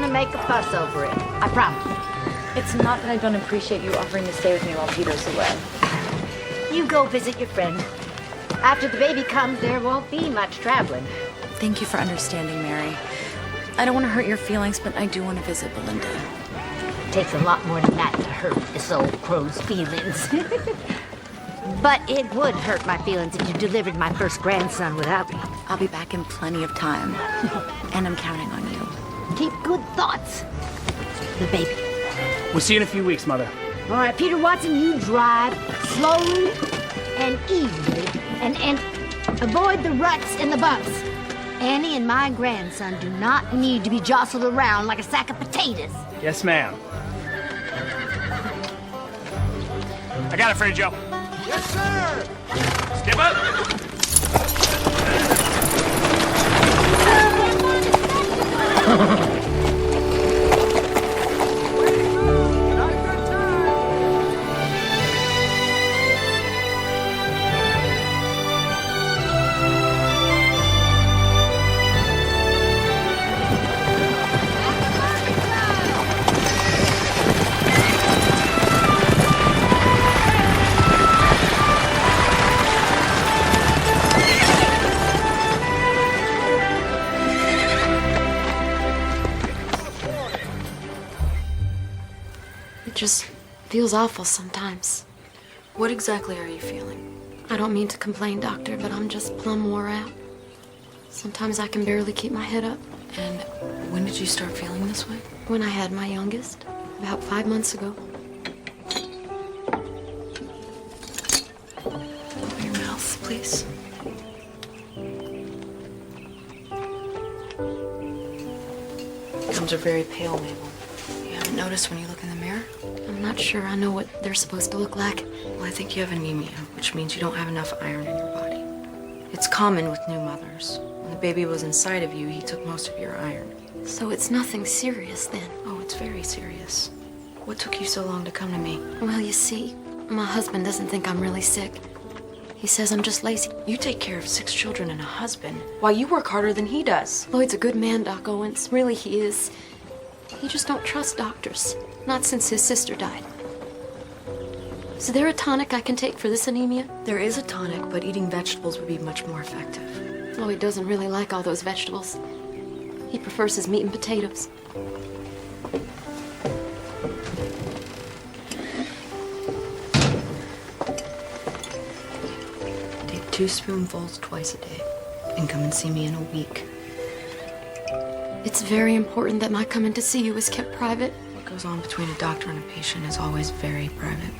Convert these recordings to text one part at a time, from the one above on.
gonna make a fuss over it. I promise. It's not that I don't appreciate you offering to stay with me while Peter's away. You go visit your friend. After the baby comes, there won't be much traveling. Thank you for understanding, Mary. I don't want to hurt your feelings, but I do want to visit Belinda. It takes a lot more than that to hurt this old crow's feelings. But it would hurt my feelings if you delivered my first grandson without me. I'll be back in plenty of time, and I'm counting on you. Keep good thoughts. The baby. We'll see you in a few weeks, Mother. All right, Peter Watson, you drive slowly and easily and avoid the ruts and the bumps. Annie and my grandson do not need to be jostled around like a sack of potatoes. Yes, ma'am. I got it for you, Joe. Yes, sir! Step up! It just feels awful sometimes. What exactly are you feeling? I don't mean to complain, Doctor, but I'm just plumb wore out. Sometimes I can barely keep my head up. And when did you start feeling this way? When I had my youngest, about 5 months ago. Open your mouth, please. Gums are very pale, Mabel. You haven't noticed when you look in the mirror? I'm not sure I know what they're supposed to look like. Well, I think you have anemia, which means you don't have enough iron in your body. It's common with new mothers. When the baby was inside of you, he took most of your iron. So it's nothing serious then? Oh, it's very serious. What took you so long to come to me? Well, you see, my husband doesn't think I'm really sick. He says I'm just lazy. You take care of 6 children and a husband, while you work harder than he does. Lloyd's a good man, Doc Owens. Really, he is. He just don't trust doctors. Not since his sister died. Is there a tonic I can take for this anemia? There is a tonic, but eating vegetables would be much more effective. Lloyd doesn't really like all those vegetables. He prefers his meat and potatoes. Take 2 spoonfuls twice a day, and come and see me in a week. It's very important that my coming to see you is kept private. What goes on between a doctor and a patient is always very private.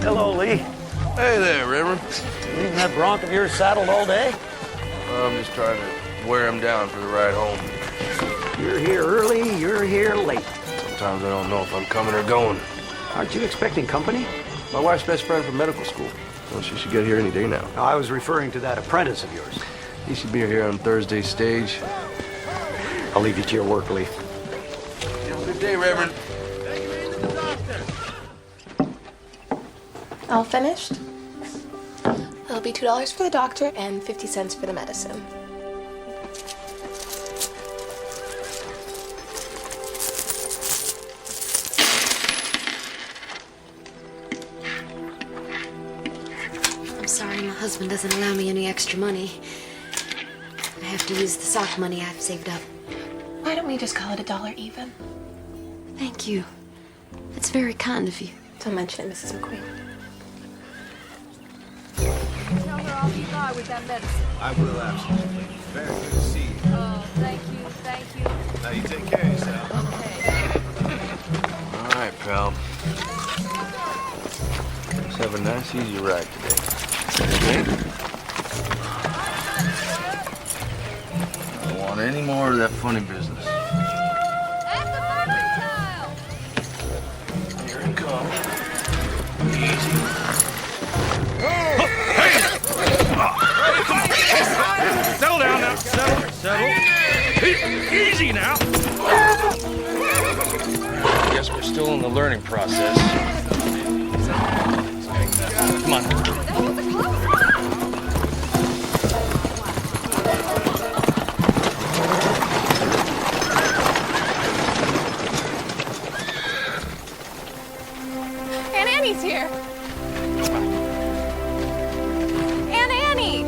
Hello, Lee. Hey there, Reverend. Leaving that bronc of yours saddled all day? I'm just trying to wear him down for the ride home. You're here early, you're here late. Sometimes I don't know if I'm coming or going. Aren't you expecting company? My wife's best friend from medical school. Well, she should get here any day now. No, I was referring to that apprentice of yours. He should be here on Thursday's stage. I'll leave you to your work, Lee. Have a good day, Reverend. All finished? That'll be $2 for the doctor and 50 cents for the medicine. I'm sorry my husband doesn't allow me any extra money. I have to use the sock money I've saved up. Why don't we just call it $1 even? Thank you. It's very kind of you. Don't mention it, Mrs. McQueen. Tell her I'll be by with that medicine. I will, absolutely. Very good to see you. Oh, thank you, thank you. Now you take care of yourself. Okay. All right, pal. Let's have a nice, easy ride today. Okay? I don't want any more of that funny business. At the mercantile! Here it comes. Easy. Settle down now. Settle. Easy now. Guess guess we're still in the learning process. Come on. Aunt Annie's here. Aunt Annie!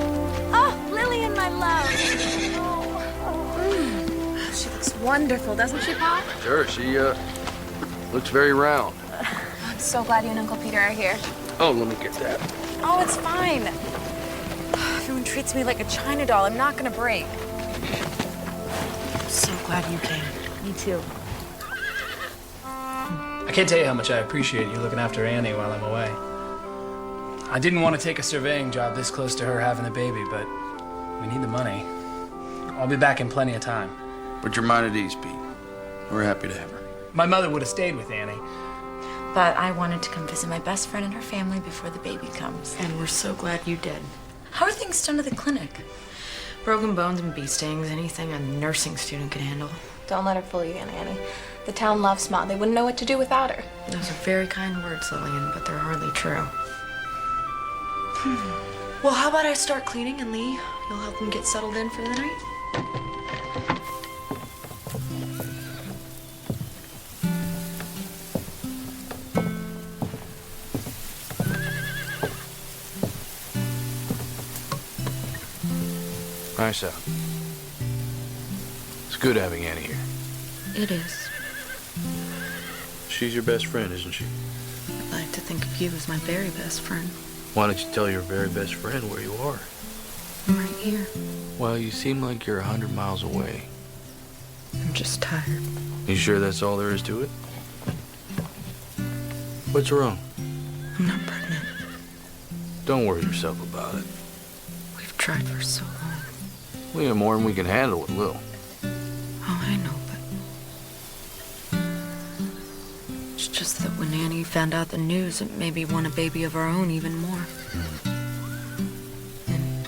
Oh, Lily and my love. She looks wonderful, doesn't she, Pop? Sure, she looks very round. I'm so glad you and Uncle Peter are here. Oh, let me get that. Oh, it's fine. Everyone treats me like a China doll. I'm not gonna break. So glad you came. Me too. I can't tell you how much I appreciate you looking after Annie while I'm away. I didn't want to take a surveying job this close to her having the baby, but we need the money. I'll be back in plenty of time. Put your mind at ease, Pete. We're happy to have her. My mother would have stayed with Annie. But I wanted to come visit my best friend and her family before the baby comes. And we're so glad you did. How are things done at the clinic? Broken bones and bee stings, anything a nursing student can handle. Don't let her fool you, Aunt Annie. The town loves Ma. They wouldn't know what to do without her. Those are very kind words, Lillian, but they're hardly true. Well, how about I start cleaning and Lee, you'll help them get settled in for the night? Nice out. It's good having Annie here. It is. She's your best friend, isn't she? I'd like to think of you as my very best friend. Why don't you tell your very best friend where you are? I'm right here. Well, you seem like you're 100 miles away. I'm just tired. You sure that's all there is to it? What's wrong? I'm not pregnant. Don't worry yourself about it. We've tried for so long. We have more than we can handle with Lil. Oh, I know, but... It's just that when Annie found out the news, it made me want a baby of our own even more. And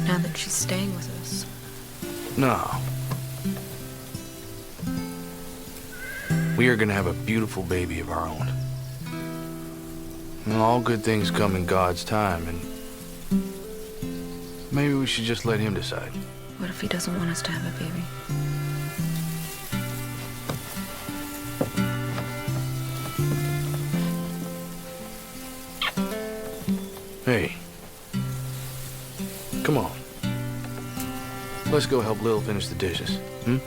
now that she's staying with us... No. We are gonna have a beautiful baby of our own. And all good things come in God's time, and maybe we should just let him decide. What if he doesn't want us to have a baby? Hey. Come on. Let's go help Lil finish the dishes, hmm?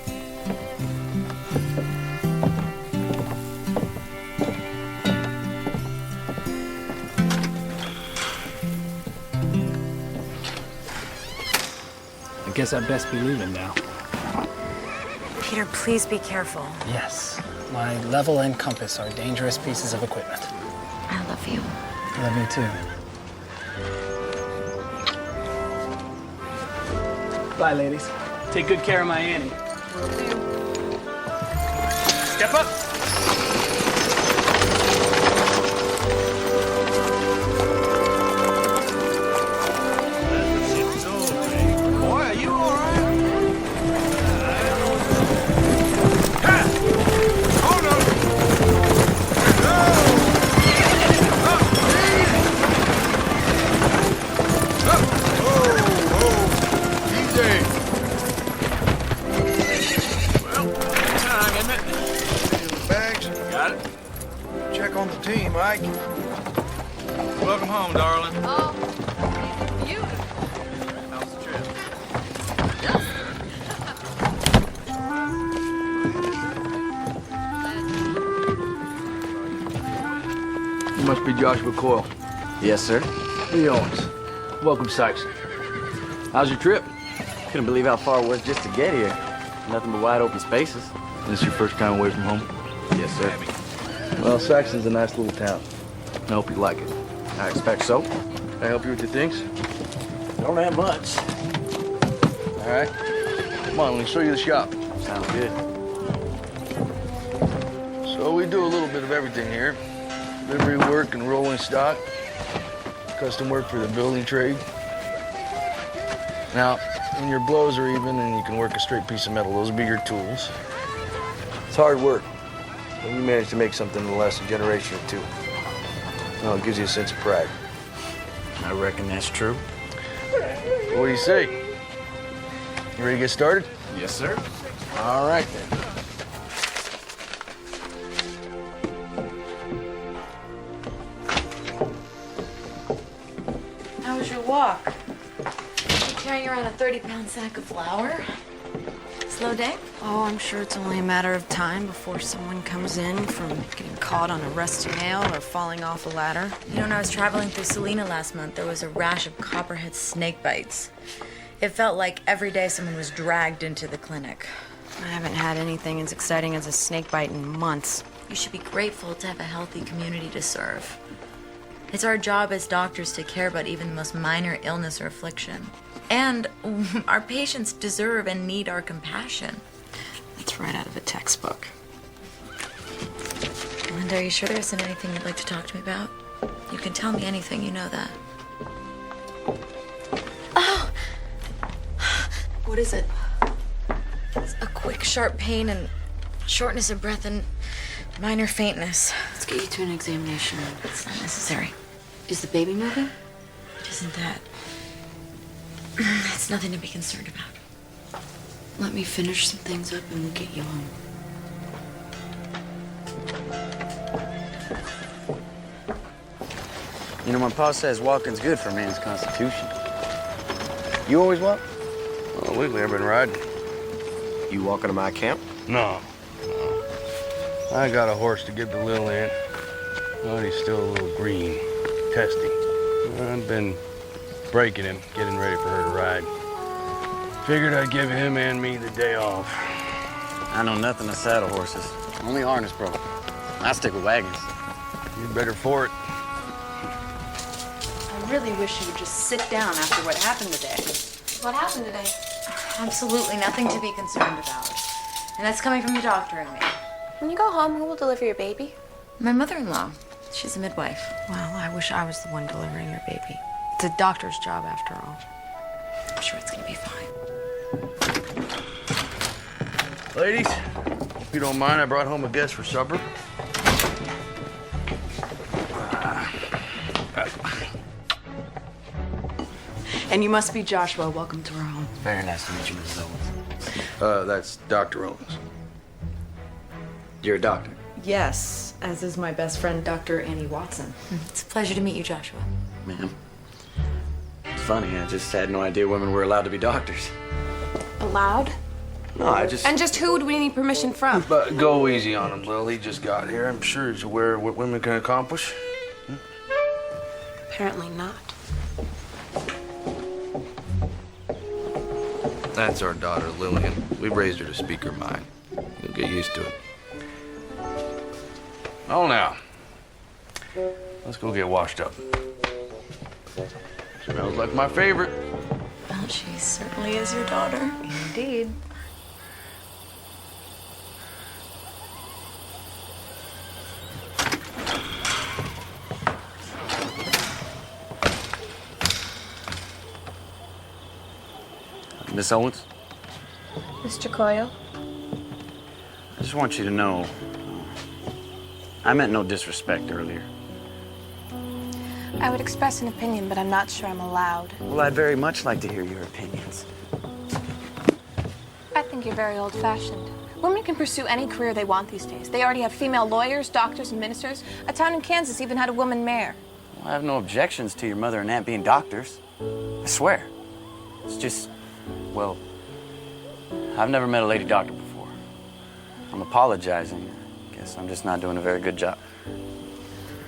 I guess I'd best be leaving now. Peter, please be careful. Yes. My level and compass are dangerous pieces of equipment. I love you. I love you too. Bye, ladies. Take good care of my Annie. Step up. Boy, are you all right? Hold on. Easy. Well, time, isn't it? Bags. Got it. Check on the team, Ike. Welcome home, darling. Oh, beautiful. How's the trip? You must be Joshua Coyle. Yes, sir. Lee Owens. Welcome, Sykes. How's your trip? Couldn't believe how far it was just to get here. Nothing but wide open spaces. This your first time away from home? Yes, sir. Well, Saxon's a nice little town. I hope you like it. I expect so. Can I help you with your things? Don't have much. All right. Come on, let me show you the shop. Sounds good. So we do a little bit of everything here. Delivery work and rolling stock. Custom work for the building trade. Now, when your blows are even and you can work a straight piece of metal, those will be your tools. It's hard work. when you manage to make something in the last generation or two. Well, it gives you a sense of pride. I reckon that's true. What do you say? You ready to get started? Yes, sir. All right, then. How was your walk? You carrying around a 30-pound sack of flour? Slow day? Oh, I'm sure it's only a matter of time before someone comes in from getting caught on a rusty nail or falling off a ladder. You know, when I was traveling through Salina last month, there was a rash of copperhead snake bites. It felt like every day someone was dragged into the clinic. I haven't had anything as exciting as a snake bite in months. You should be grateful to have a healthy community to serve. It's our job as doctors to care about even the most minor illness or affliction. And our patients deserve and need our compassion. That's right out of a textbook. Linda, are you sure there isn't anything you'd like to talk to me about? You can tell me anything, you know that. Oh! What is it? It's a quick, sharp pain and shortness of breath and minor faintness. Let's get you to an examination. It's not necessary. Is the baby moving? It isn't that. It's nothing to be concerned about. Let me finish some things up and we'll get you home. You know, my pa says walking's good for a man's constitution. You always walk? Well, lately I've been riding. You walking to my camp? No. I got a horse to give to Lil Aunt. But he's still a little green, testy. I've been breaking him, getting ready for her to ride. Figured I'd give him and me the day off. I know nothing of saddle horses. Only harness broke. I stick with wagons. You're better for it. I really wish you would just sit down after what happened today. What happened today? Absolutely nothing to be concerned about. And that's coming from the doctor and me. When you go home, who will deliver your baby? My mother-in-law. She's a midwife. Well, I wish I was the one delivering your baby. It's a doctor's job after all. I'm sure it's gonna be fine. Ladies, if you don't mind, I brought home a guest for supper. And you must be Joshua. Welcome to our home. Very nice to meet you, Mrs. Owens. That's Dr. Owens. You're a doctor? Yes, as is my best friend, Dr. Annie Watson. It's a pleasure to meet you, Joshua. Ma'am. It's funny, I just had no idea women were allowed to be doctors. Allowed? No, I just... And just who would we need permission from? But go easy on him, Lil. He just got here. I'm sure he's aware of what women can accomplish. Apparently not. That's our daughter, Lillian. We raised her to speak her mind. You'll get used to it. Oh, now. Let's go get washed up. Smells like my favorite. Well, she certainly is your daughter. Indeed. Miss Owens? Mr. Coyle? I just want you to know, I meant no disrespect earlier. I would express an opinion, but I'm not sure I'm allowed. Well, I'd very much like to hear your opinions. I think you're very old-fashioned. Women can pursue any career they want these days. They already have female lawyers, doctors, and ministers. A town in Kansas even had a woman mayor. Well, I have no objections to your mother and aunt being doctors. I swear. It's just, well, I've never met a lady doctor before. I'm apologizing. I guess I'm just not doing a very good job.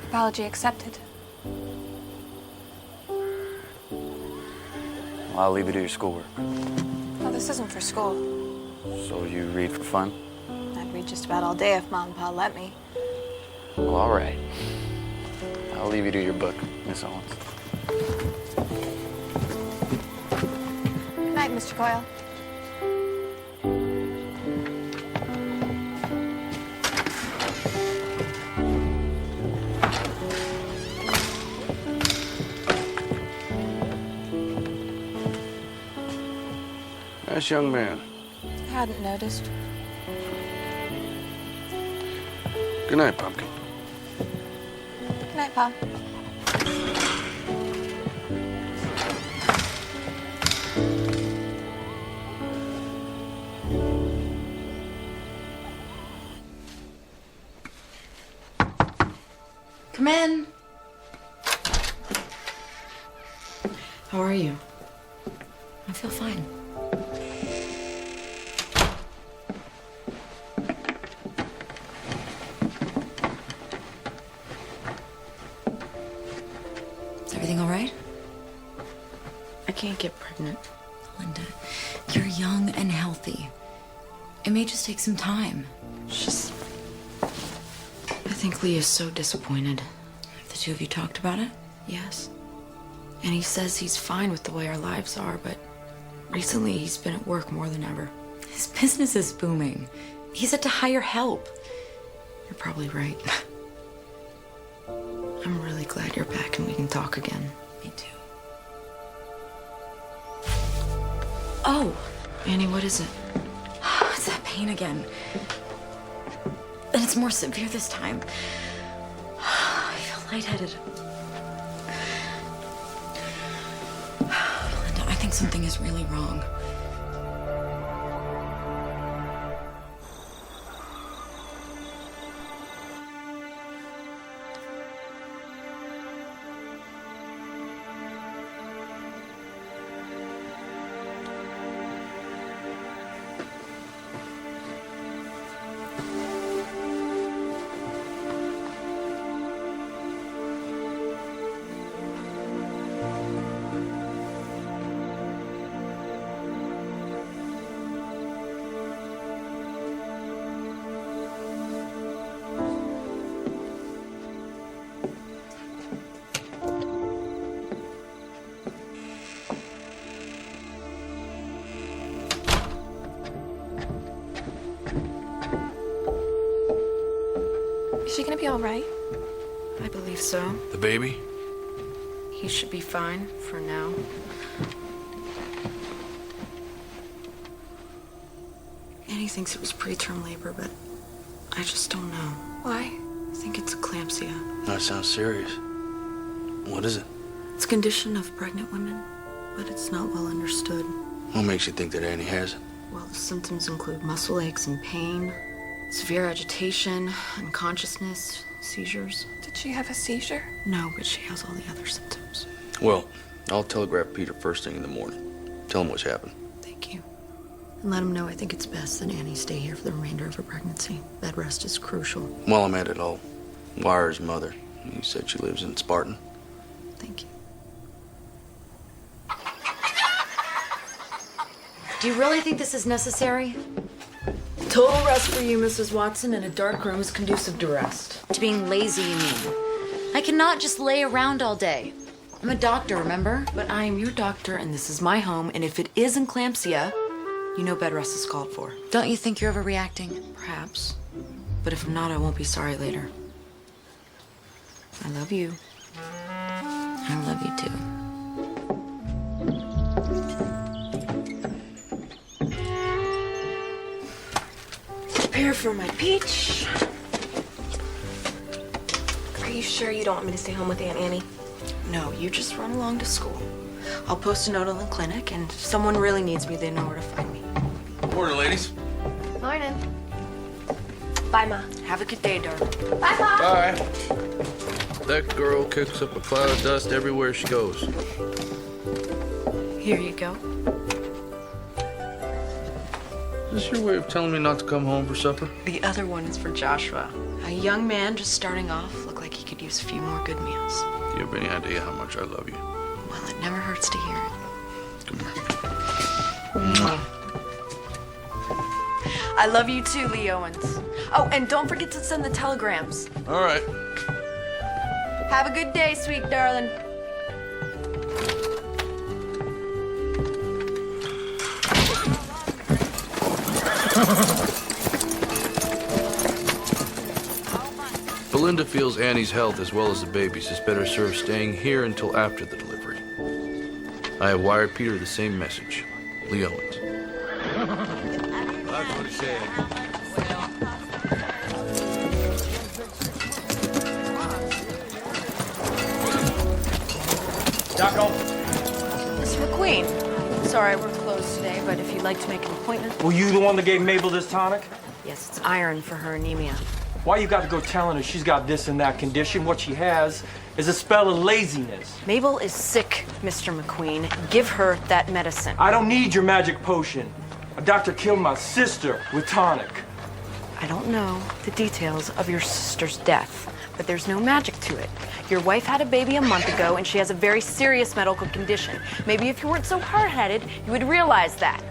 Apology accepted. Well, I'll leave you to your schoolwork. Well, this isn't for school. So you read for fun? I'd read just about all day if Mom and Pa let me. Well, all right. I'll leave you to your book, Miss Owens. Good night, Mr. Coyle. Nice young man. I hadn't noticed. Good night, Pumpkin. Good night, Pa. Come in. How are you? I feel fine. Is everything all right? I can't get pregnant. Linda, you're young and healthy. It may just take some time. Just... I think Lee is so disappointed. Have the two of you talked about it? Yes. And he says he's fine with the way our lives are, but recently he's been at work more than ever. His business is booming. He's had to hire help. You're probably right. I'm really glad you're back and we can talk again. Me too. Oh! Annie, what is it? It's that pain again. And it's more severe this time. I feel lightheaded. Linda, I think something is really wrong. Is she gonna be all right? I believe so. The baby? He should be fine for now. Annie thinks it was preterm labor, but I just don't know. Why? I think it's eclampsia. That sounds serious. What is it? It's a condition of pregnant women, but it's not well understood. What makes you think that Annie has it? Well, the symptoms include muscle aches and pain, severe agitation, unconsciousness, seizures. Did she have a seizure? No, but she has all the other symptoms. Well, I'll telegraph Peter first thing in the morning. Tell him what's happened. Thank you. And let him know I think it's best that Annie stay here for the remainder of her pregnancy. Bed rest is crucial. While I'm at it, I'll wire his mother. You said she lives in Spartan. Thank you. Do you really think this is necessary? Total rest for you, Mrs. Watson, and a dark room is conducive to rest. To being lazy, you mean? I cannot just lay around all day. I'm a doctor, remember? But I am your doctor, and this is my home, and if it is eclampsia, you know bed rest is called for. Don't you think you're overreacting? Perhaps. But if I'm not, I won't be sorry later. I love you. I love you too. Prepare for my peach. Are you sure you don't want me to stay home with Aunt Annie? No, you just run along to school. I'll post a note on the clinic, and if someone really needs me, they know where to find me. Morning, ladies. Morning. Bye, Ma. Have a good day, darling. Bye, Pa. Bye. That girl kicks up a cloud of dust everywhere she goes. Here you go. Is this your way of telling me not to come home for supper? The other one is for Joshua. A young man just starting off, looked like he could use a few more good meals. Do you have any idea how much I love you? Well, it never hurts to hear it. Come here. Mwah. I love you too, Lee Owens. Oh, and don't forget to send the telegrams. All right. Have a good day, sweet darling. Belinda feels Annie's health as well as the baby's is better served staying here until after the delivery. I have wired Peter the same message. Lee Owens. That's what he said. Doc Owen. Mr. McQueen, sorry we're closed today, but if you'd like to make an appointment. Were you the one that gave Mabel this tonic? Yes, it's iron for her anemia. Why you got to go telling her she's got this and that condition? What she has is a spell of laziness. Mabel is sick, Mr. McQueen. Give her that medicine. I don't need your magic potion. A doctor killed my sister with tonic. I don't know the details of your sister's death, but there's no magic to it. Your wife had a baby a month ago, and she has a very serious medical condition. Maybe if you weren't so hard-headed, you would realize that.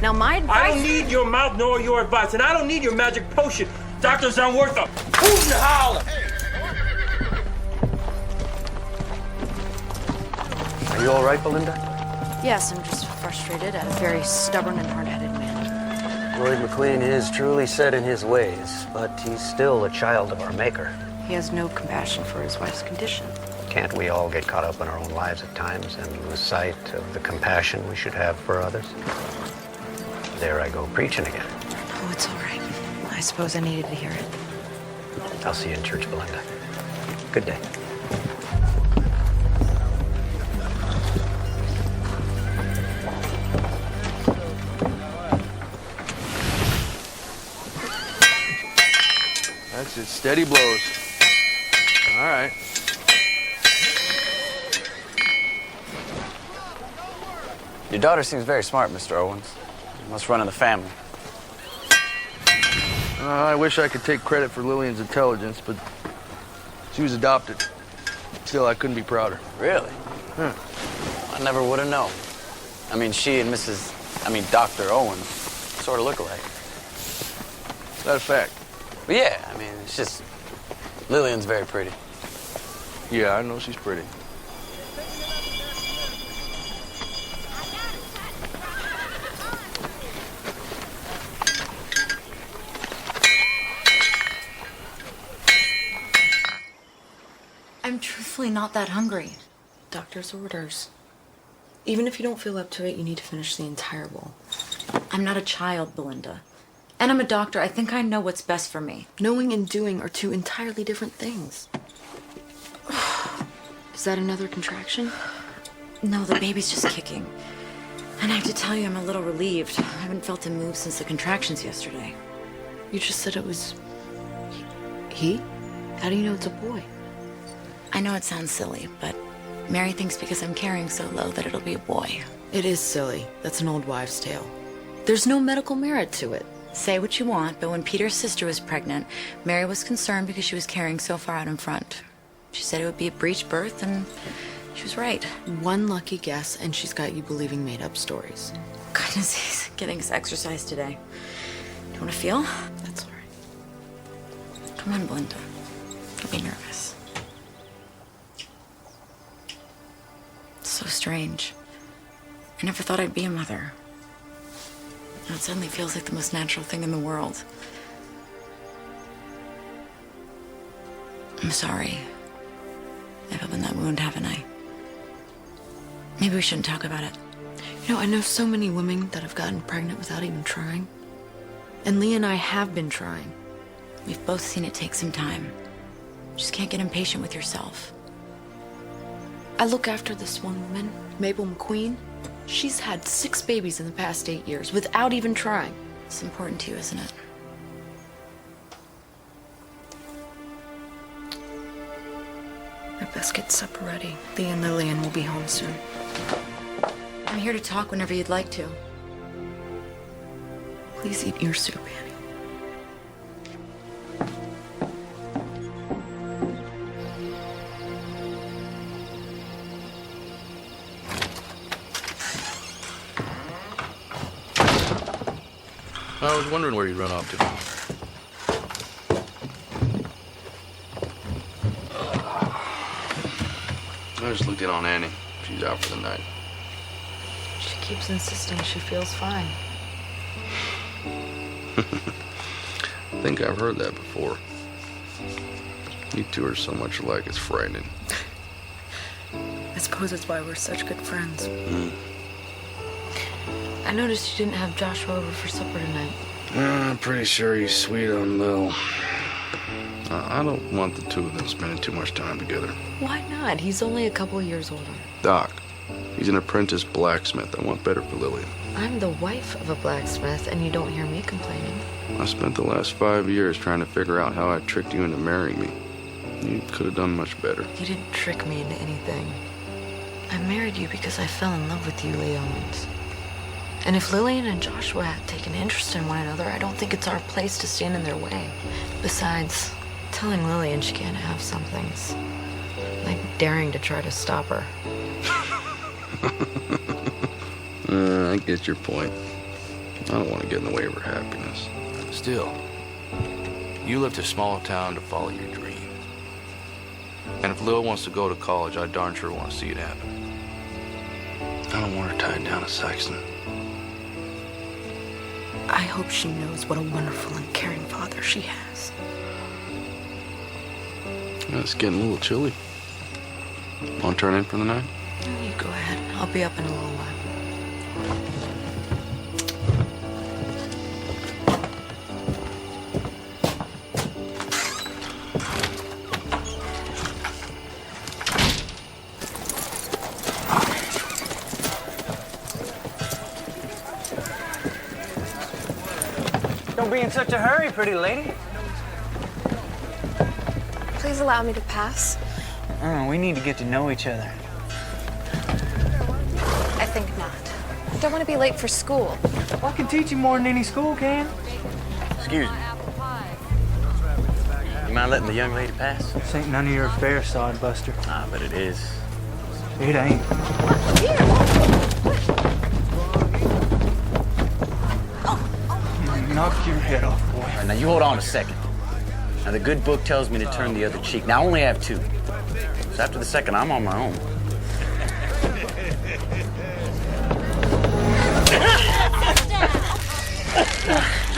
Now, my advice... I don't need your mouth nor your advice, and I don't need your magic potion. Doctors aren't worth a hoot and holler. Are you all right, Belinda? Yes, I'm just frustrated at a very stubborn and hard-headed man. Lloyd McQueen is truly set in his ways, but he's still a child of our Maker. He has no compassion for his wife's condition. Can't we all get caught up in our own lives at times and lose sight of the compassion we should have for others? There I go preaching again. Oh, it's all right. I suppose I needed to hear it. I'll see you in church, Belinda. Good day. That's it. Steady blows. All right. Your daughter seems very smart, Mr. Owens. You must run in the family. I wish I could take credit for Lillian's intelligence, but she was adopted. Still, I couldn't be prouder. Really? I never would have known. I mean, she and Dr. Owens sort of look alike. That's a fact. But yeah, I mean, it's just, Lillian's very pretty. Yeah, I know she's pretty. I'm truthfully not that hungry. Doctor's orders. Even if you don't feel up to it, you need to finish the entire bowl. I'm not a child, Belinda. And I'm a doctor. I think I know what's best for me. Knowing and doing are two entirely different things. Is that another contraction? No, the baby's just kicking. And I have to tell you, I'm a little relieved. I haven't felt him move since the contractions yesterday. You just said it was... he? How do you know it's a boy? I know it sounds silly, but Mary thinks because I'm carrying so low that it'll be a boy. It is silly. That's an old wives' tale. There's no medical merit to it. Say what you want, but when Peter's sister was pregnant, Mary was concerned because she was carrying so far out in front. She said it would be a breech birth, and she was right. One lucky guess, and she's got you believing made-up stories. Goodness, he's getting his exercise today. Do you want to feel? That's all right. Come on, Belinda. Don't be nervous. It's so strange. I never thought I'd be a mother. Now it suddenly feels like the most natural thing in the world. I'm sorry. I've opened that wound, haven't I? Maybe we shouldn't talk about it. You know, I know so many women that have gotten pregnant without even trying. And Lee and I have been trying. We've both seen it take some time. You just can't get impatient with yourself. I look after this one woman, Mabel McQueen. She's had 6 babies in the past 8 years without even trying. It's important to you, isn't it? I best get supper ready. Lee and Lillian will be home soon. I'm here to talk whenever you'd like to. Please eat your soup, Annie. I was wondering where you'd run off to. I just looked in on Annie. She's out for the night. She keeps insisting she feels fine. I think I've heard that before. You two are so much alike, it's frightening. I suppose it's why we're such good friends. I noticed you didn't have Joshua over for supper tonight. I'm pretty sure he's sweet on Lil. I don't want the two of them spending too much time together. Why not? He's only a couple years older. Doc, he's an apprentice blacksmith. I want better for Lillian. I'm the wife of a blacksmith, and you don't hear me complaining. I spent the last 5 years trying to figure out how I tricked you into marrying me. You could have done much better. You didn't trick me into anything. I married you because I fell in love with you, Lee Owens. And if Lillian and Joshua had taken interest in one another, I don't think it's our place to stand in their way. Besides, telling Lillian she can't have something's like daring to try to stop her. I get your point. I don't want to get in the way of her happiness. Still, you left a small town to follow your dream. And if Lil wants to go to college, I darn sure want to see it happen. I don't want her tied down to Saxon. I hope she knows what a wonderful and caring father she has. It's getting a little chilly. Want to turn in for the night? You go ahead. I'll be up in a little while. Don't be in such a hurry, pretty lady. Please allow me to pass. Oh, we need to get to know each other. I think not. I don't want to be late for school. Well, I can teach you more than any school can. Excuse me. You mind letting the young lady pass? This ain't none of your affair, sodbuster. Ah, but it is. It ain't. Knock your head off, boy. All right, now you hold on a second. Now the good book tells me to turn the other cheek. Now I only have two. So after the second, I'm on my own.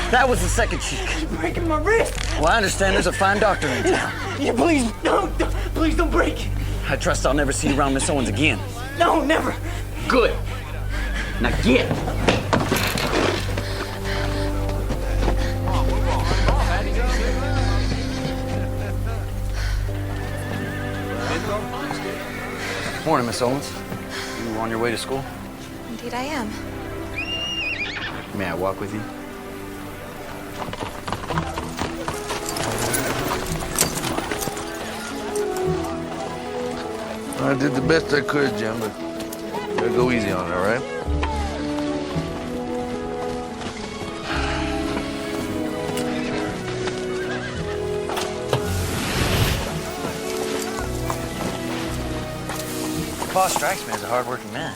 That was the second cheek. You're breaking my wrist. Well, I understand there's a fine doctor in town. Yeah, please don't break it. I trust I'll never see you around Miss Owens again. No, never. Good. Now get. Morning, Miss Owens. You on your way to school? Indeed I am. May I walk with you? I did the best I could, Jim, but you gotta go easy on it, all right? Boss strikes me as a hard-working man.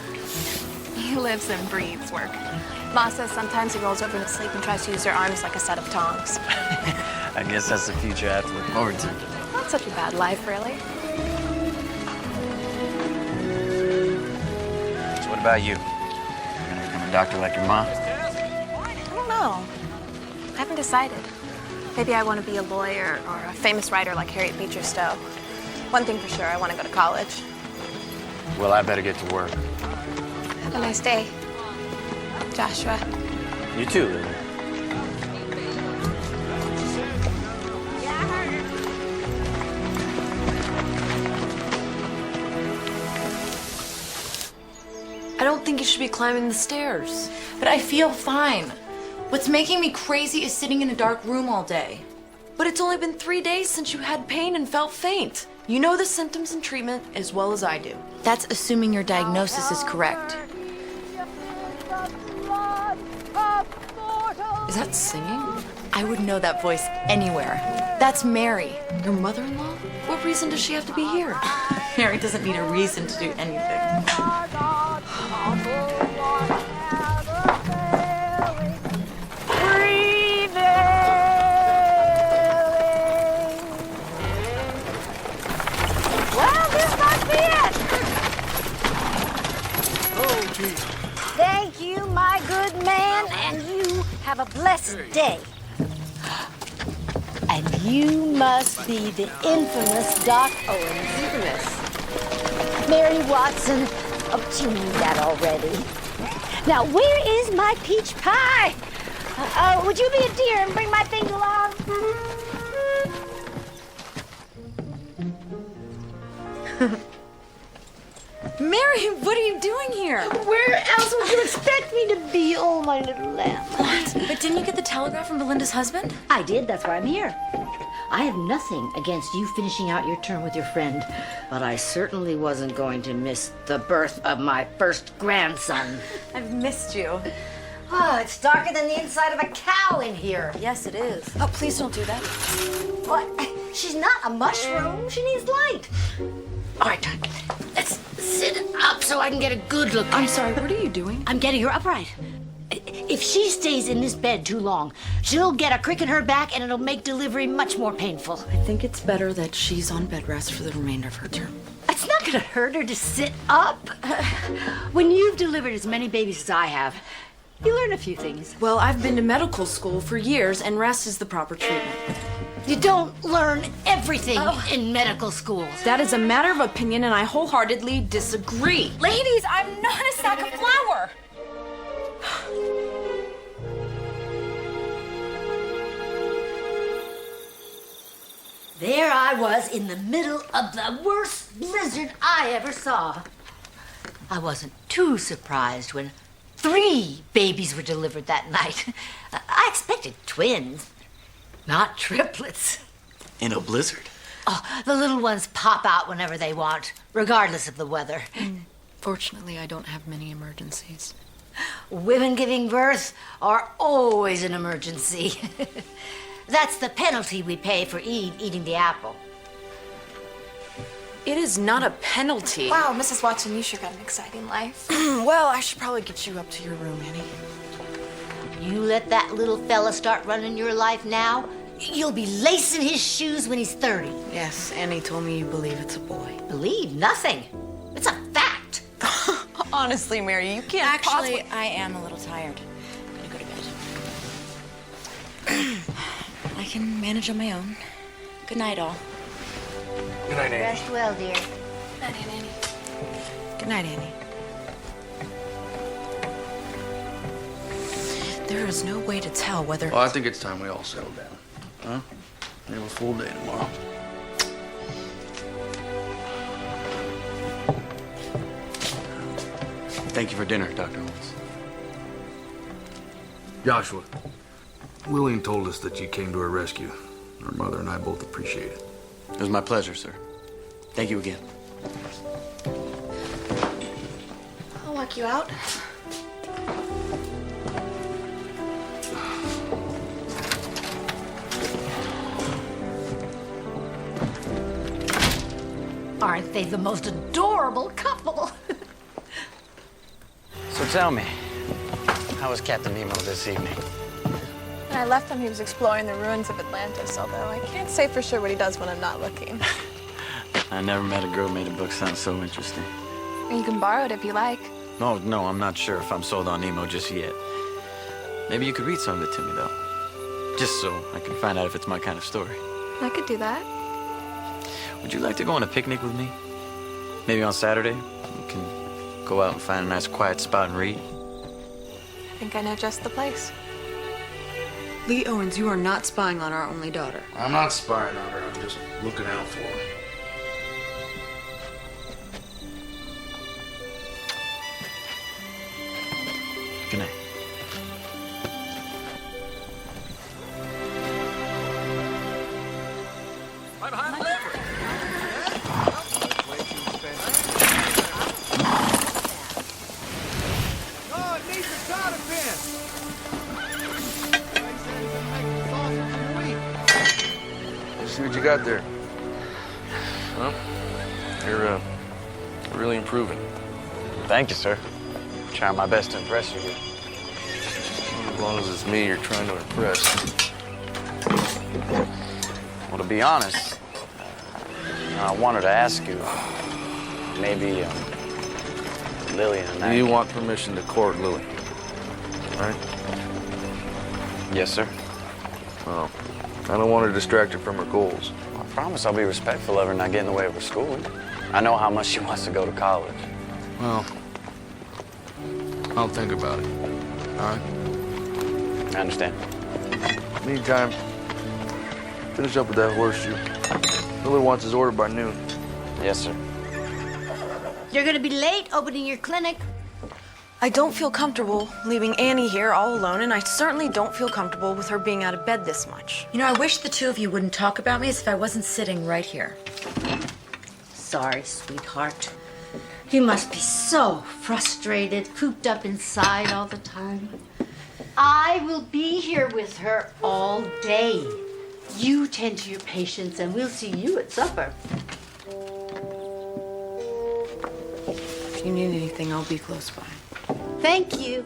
He lives and breathes work. Boss says sometimes he rolls over in his sleep and tries to use their arms like a set of tongs. I guess that's the future I have to look forward to. Not such a bad life, really. So what about you? You gonna become a doctor like your mom? I don't know. I haven't decided. Maybe I want to be a lawyer or a famous writer like Harriet Beecher Stowe. One thing for sure, I want to go to college. Well, I better get to work. Have a nice day, Joshua. You too, Lily. I don't think you should be climbing the stairs. But I feel fine. What's making me crazy is sitting in a dark room all day. But it's only been 3 days since you had pain and felt faint. You know the symptoms and treatment as well as I do. That's assuming your diagnosis is correct. Is that singing? I would know that voice anywhere. That's Mary. Your mother-in-law? What reason does she have to be here? Mary doesn't need a reason to do anything. Thank you, my good man, and you have a blessed day. And you must be the infamous Doc Owens. Infamous? Mary Watson. Oh, you knew that already. Now, where is my peach pie? Would you be a dear and bring my things along? Mary, what are you doing here? Where else would you expect me to be? Oh, my little lamb. What? But didn't you get the telegram from Belinda's husband? I did. That's why I'm here. I have nothing against you finishing out your term with your friend, but I certainly wasn't going to miss the birth of my first grandson. I've missed you. Oh, it's darker than the inside of a cow in here. Yes, it is. Oh, please don't do that. What? She's not a mushroom. She needs light. All right, let's sit up so I can get a good look. I'm sorry, what are you doing? I'm getting her upright. If she stays in this bed too long, she'll get a crick in her back and it'll make delivery much more painful. I think it's better that she's on bed rest for the remainder of her term. It's not gonna hurt her to sit up. When you've delivered as many babies as I have, you learn a few things. Well, I've been to medical school for years, and rest is the proper treatment. You don't learn everything in medical school. That is a matter of opinion, and I wholeheartedly disagree. Ladies, I'm not a sack of flour. There I was in the middle of the worst blizzard I ever saw. I wasn't too surprised when 3 babies were delivered that night. I expected twins, not triplets. In a blizzard? Oh, the little ones pop out whenever they want, regardless of the weather. Fortunately, I don't have many emergencies. Women giving birth are always an emergency. That's the penalty we pay for Eve eating the apple. It is not a penalty. Wow, Mrs. Watson, you sure got an exciting life. Well, I should probably get you up to your room, Annie. You let that little fella start running your life now, you'll be lacing his shoes when he's 30. Yes, Annie told me you believe it's a boy. Believe nothing. It's a fact. Honestly, Mary, you can't Actually, I am a little tired. I'm gonna go to bed. I can manage on my own. Good night, all. Good night, Annie. Rest well, dear. Night, Annie. Good night, Annie. There is no way to tell whether... Well, I think it's time we all settle down. Huh? We have a full day tomorrow. Thank you for dinner, Dr. Holmes. Joshua, Lillian told us that you came to her rescue. Her mother and I both appreciate it. It was my pleasure, sir. Thank you again. I'll walk you out. Aren't they the most adorable couple? So tell me, how was Captain Nemo this evening? When I left him, he was exploring the ruins of Atlantis, although I can't say for sure what he does when I'm not looking. I never met a girl who made a book sound so interesting. You can borrow it if you like. No, I'm not sure if I'm sold on Nemo just yet. Maybe you could read some of it to me, though. Just so I can find out if it's my kind of story. I could do that. Would you like to go on a picnic with me? Maybe on Saturday? We can go out and find a nice quiet spot and read. I think I know just the place. Lee Owens, you are not spying on our only daughter. I'm not spying on her. I'm just looking out for her. Good night. Oh, it needs a cotter pin. Let's see what you got there. Huh? You're really improving. Thank you, sir. Trying my best to impress you here. As long as it's me you're trying to impress. Well, to be honest, I wanted to ask you, maybe Lillian and I... You want permission to court Lily, right? Yes, sir. Well, I don't want to distract her from her goals. I promise I'll be respectful of her and not get in the way of her schooling. I know how much she wants to go to college. Well, I'll think about it. All right? I understand. Meantime, finish up with that horseshoe. Lily wants his order by noon. Yes, sir. You're gonna be late opening your clinic. I don't feel comfortable leaving Annie here all alone, and I certainly don't feel comfortable with her being out of bed this much. You know, I wish the two of you wouldn't talk about me as if I wasn't sitting right here. Sorry, sweetheart. You must be so frustrated, cooped up inside all the time. I will be here with her all day. You tend to your patients, and we'll see you at supper. If you need anything, I'll be close by. Thank you.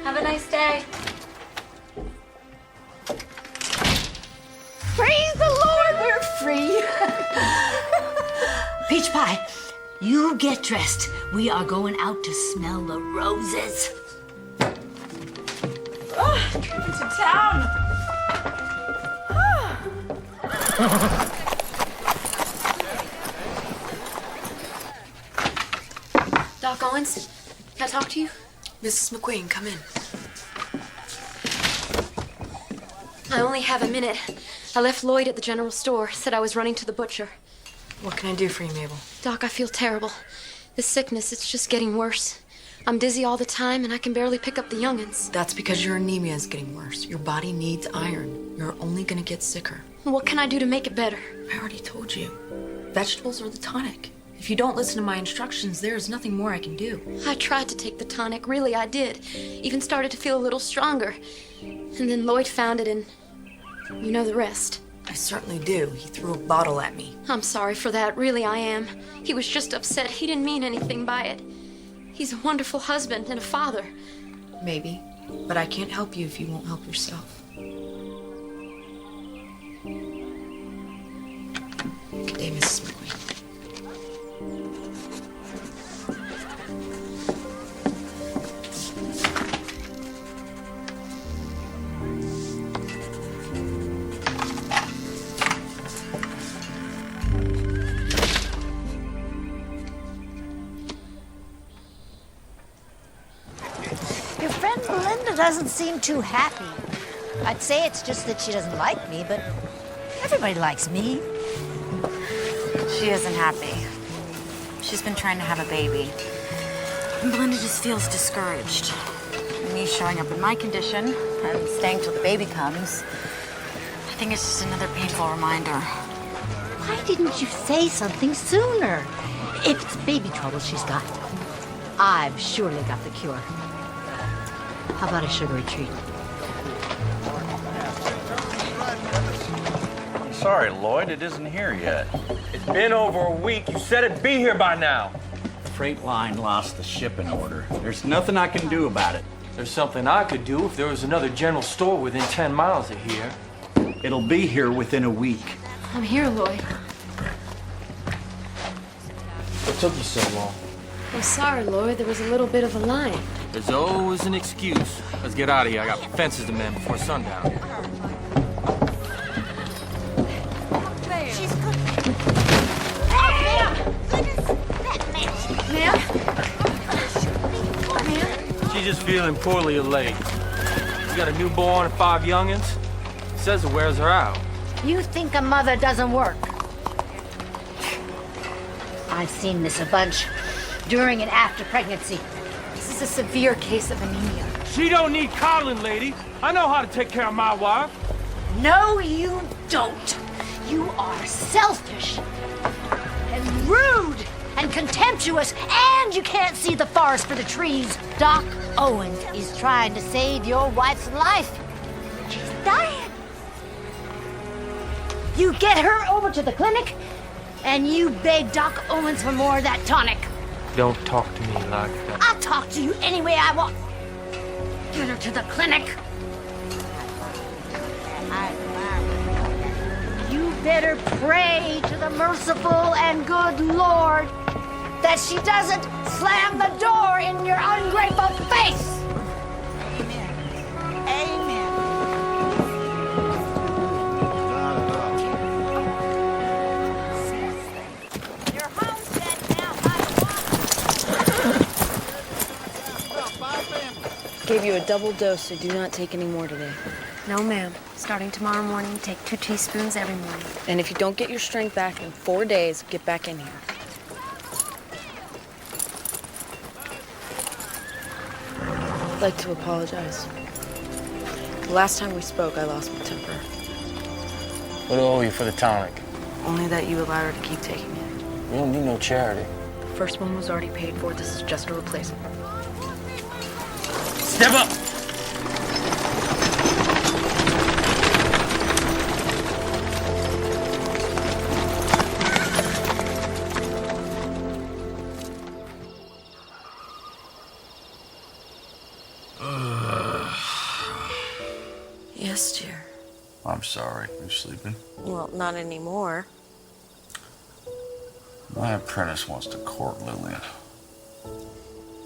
Have a nice day. Praise the Lord, we're free. Peach pie, you get dressed. We are going out to smell the roses. Oh, coming to town. Doc Owens, can I talk to you? Mrs. McQueen, come in. I only have a minute. I left Lloyd at the general store, said I was running to the butcher. What can I do for you, Mabel? Doc, I feel terrible. This sickness, it's just getting worse. I'm dizzy all the time, and I can barely pick up the young'uns. That's because your anemia is getting worse. Your body needs iron. You're only gonna get sicker. What can I do to make it better? I already told you. Vegetables are the tonic. If you don't listen to my instructions, there is nothing more I can do. I tried to take the tonic, really I did. Even started to feel a little stronger. And then Lloyd found it, and you know the rest. I certainly do. He threw a bottle at me. I'm sorry for that, really I am. He was just upset. He didn't mean anything by it. He's a wonderful husband and a father. Maybe, but I can't help you if you won't help yourself. Good day, Mrs. McQueen. Your friend Belinda doesn't seem too happy. I'd say it's just that she doesn't like me, but everybody likes me. She isn't happy. She's been trying to have a baby. And Belinda just feels discouraged. Me showing up in my condition and staying till the baby comes, I think it's just another painful reminder. Why didn't you say something sooner? If it's baby trouble she's got, I've surely got the cure. How about a sugary treat? I'm sorry, Lloyd, it isn't here yet. It's been over a week. You said it'd be here by now. Freight line lost the shipping order. There's nothing I can do about it. There's something I could do if there was another general store within 10 miles of here. It'll be here within a week. I'm here, Lloyd. What took you so long? I'm sorry, Lloyd. There was a little bit of a line. There's always an excuse. Let's get out of here. I got fences to mend before sundown. She's cooking. Ma'am! Ma'am? She's just feeling poorly of late. She's got a newborn and 5 youngins. Says it wears her out. You think a mother doesn't work? I've seen this a bunch during and after pregnancy. This is a severe case of anemia. She don't need coddling, lady. I know how to take care of my wife. No, you don't. You are selfish and rude and contemptuous, and you can't see the forest for the trees. Doc Owens is trying to save your wife's life. She's dying. You get her over to the clinic, and you beg Doc Owens for more of that tonic. Don't talk to me like that. I'll talk to you any way I want. Get her to the clinic. You better pray to the merciful and good Lord that she doesn't slam the door in your ungrateful face. Amen. Amen. Gave you a double dose, so do not take any more today. No, ma'am. Starting tomorrow morning, take 2 teaspoons every morning. And if you don't get your strength back in 4 days, get back in here. I'd like to apologize. The last time we spoke, I lost my temper. What do I owe you for the tonic? Only that you allowed her to keep taking it. We don't need no charity. The first one was already paid for. This is just a replacement. Step up! Yes, dear. I'm sorry. You sleeping? Well, not anymore. My apprentice wants to court Lillian.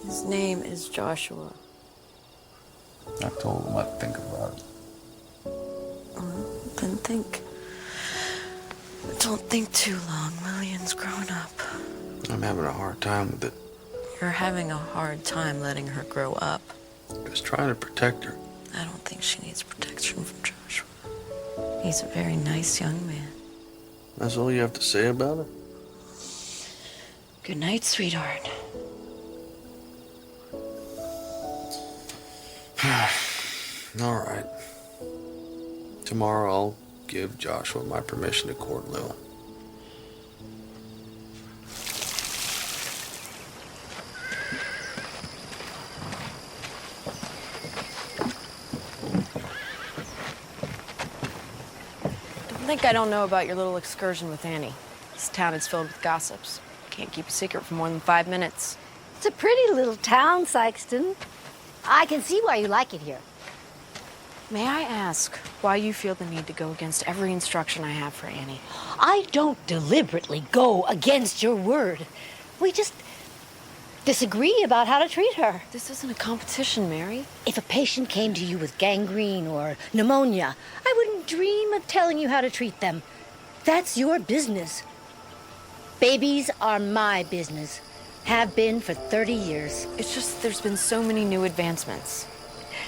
His name is Joshua. I told him I'd think about it. Then think. Don't think too long. Lillian's grown up. I'm having a hard time with it. You're having a hard time letting her grow up. Just trying to protect her. I don't think she needs protection from Joshua. He's a very nice young man. That's all you have to say about it? Good night, sweetheart. All right. Tomorrow I'll give Joshua my permission to court Lil. Don't think I don't know about your little excursion with Annie. This town is filled with gossips. Can't keep a secret for more than 5 minutes. It's a pretty little town, Sykeston. I can see why you like it here. May I ask why you feel the need to go against every instruction I have for Annie? I don't deliberately go against your word. We just disagree about how to treat her. This isn't a competition, Mary. If a patient came to you with gangrene or pneumonia, I wouldn't dream of telling you how to treat them. That's your business. Babies are my business. Have been for 30 years. It's just there's been so many new advancements.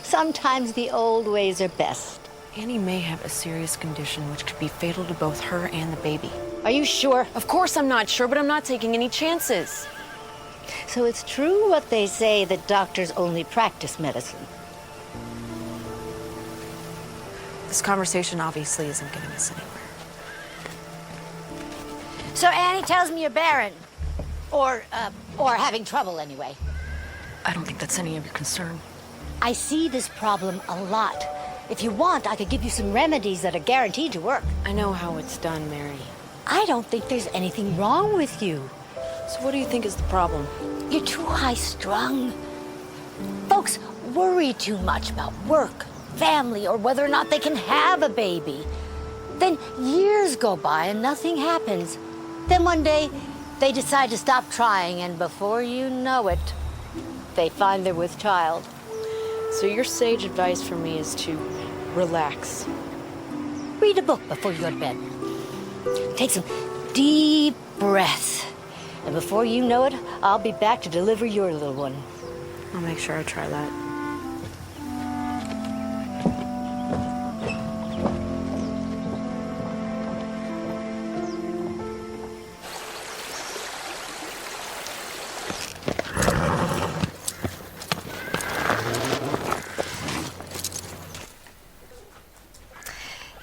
Sometimes the old ways are best. Annie may have a serious condition which could be fatal to both her and the baby. Are you sure? Of course I'm not sure, but I'm not taking any chances. So it's true what they say that doctors only practice medicine. This conversation obviously isn't getting us anywhere. So Annie tells me you're barren. Or having trouble anyway. I don't think that's any of your concern. I see this problem a lot. If you want, I could give you some remedies that are guaranteed to work. I know how it's done, Mary. I don't think there's anything wrong with you. So what do you think is the problem? You're too high-strung. Folks worry too much about work, family, or whether or not they can have a baby. Then years go by and nothing happens. Then one day, they decide to stop trying, and before you know it, they find they're with child. So your sage advice for me is to relax. Read a book before you go to bed. Take some deep breaths. And before you know it, I'll be back to deliver your little one. I'll make sure I try that.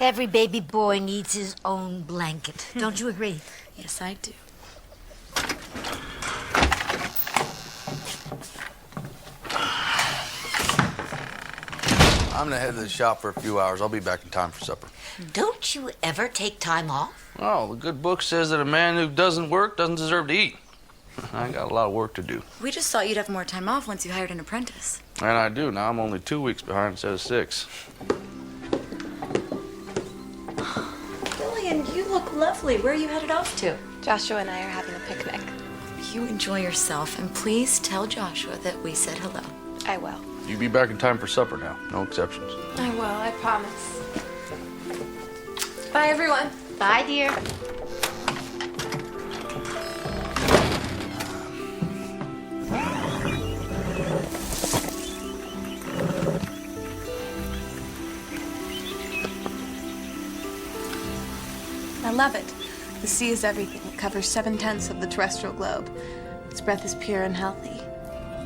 Every baby boy needs his own blanket. Don't you agree? Yes, I do. I'm gonna head to the shop for a few hours. I'll be back in time for supper. Don't you ever take time off? Oh, the good book says that a man who doesn't work doesn't deserve to eat. I got a lot of work to do. We just thought you'd have more time off once you hired an apprentice. And I do. Now I'm only 2 weeks behind instead of 6. Lillian, you look lovely. Where are you headed off to? Joshua and I are having a picnic. You enjoy yourself, and please tell Joshua that we said hello. I will. You be back in time for supper now. No exceptions. I will, I promise. Bye, everyone. Bye, dear. I love it. The sea is everything. It covers 7/10 of the terrestrial globe. Its breath is pure and healthy.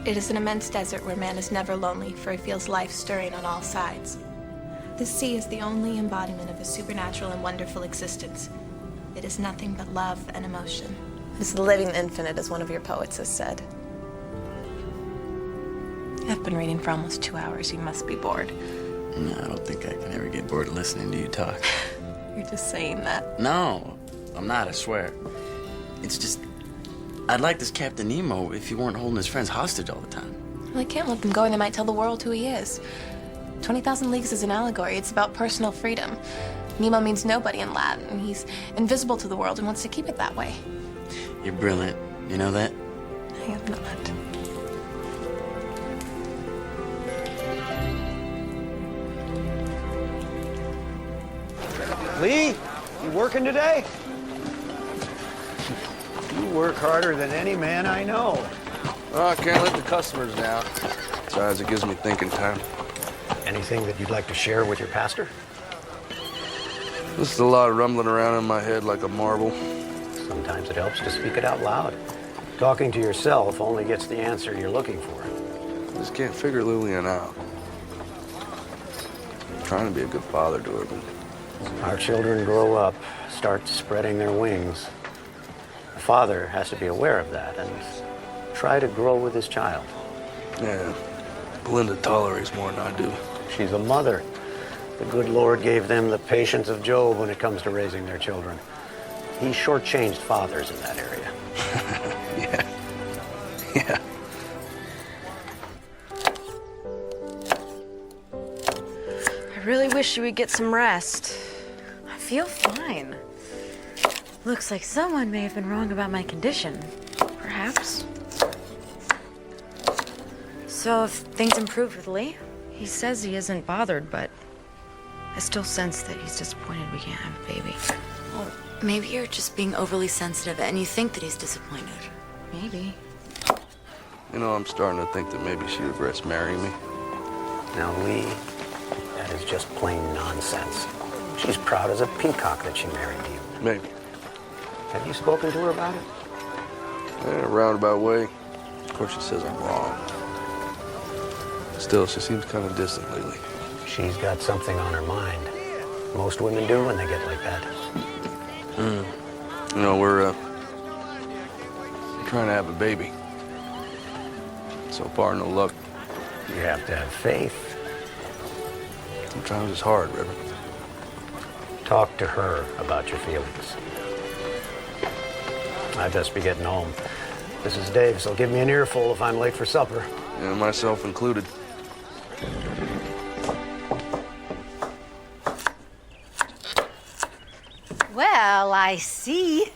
It is an immense desert where man is never lonely, for he feels life stirring on all sides. The sea is the only embodiment of a supernatural and wonderful existence. It is nothing but love and emotion. It is the living infinite, as one of your poets has said. I've been reading for almost 2 hours. You must be bored. No, I don't think I can ever get bored of listening to you talk. You're just saying that. No, I'm not, I swear. It's just, I'd like this Captain Nemo if he weren't holding his friends hostage all the time. Well, I can't let them go, and they might tell the world who he is. 20,000 Leagues is an allegory. It's about personal freedom. Nemo means nobody in Latin. He's invisible to the world and wants to keep it that way. You're brilliant. You know that? I am not. Lee, you working today? You work harder than any man I know. Oh, I can't let the customers down. Besides, it gives me thinking time. Anything that you'd like to share with your pastor? Just a lot of rumbling around in my head like a marble. Sometimes it helps to speak it out loud. Talking to yourself only gets the answer you're looking for. I just can't figure Lillian out. I'm trying to be a good father to her, but our children grow up, start spreading their wings. The father has to be aware of that and try to grow with his child. Yeah, Belinda tolerates more than I do. She's a mother. The good Lord gave them the patience of Job when it comes to raising their children. He shortchanged fathers in that area. Yeah. I really wish you would get some rest. I feel fine. Looks like someone may have been wrong about my condition. Perhaps. So if things improved with Lee? He says he isn't bothered, but I still sense that he's disappointed we can't have a baby. Well, maybe you're just being overly sensitive and you think that he's disappointed. Maybe. You know, I'm starting to think that maybe she regrets marrying me. Now, Lee, that is just plain nonsense. She's proud as a peacock that she married you. Maybe. Have you spoken to her about it? In a roundabout way. Of course, she says I'm wrong. Still, she seems kind of distant lately. She's got something on her mind. Most women do when they get like that. You know, we're trying to have a baby. So far, no luck. You have to have faith. Sometimes it's hard, Reverend. Talk to her about your feelings. I'd best be getting home. This is Dave, so give me an earful if I'm late for supper. Yeah, myself included. Well, I see.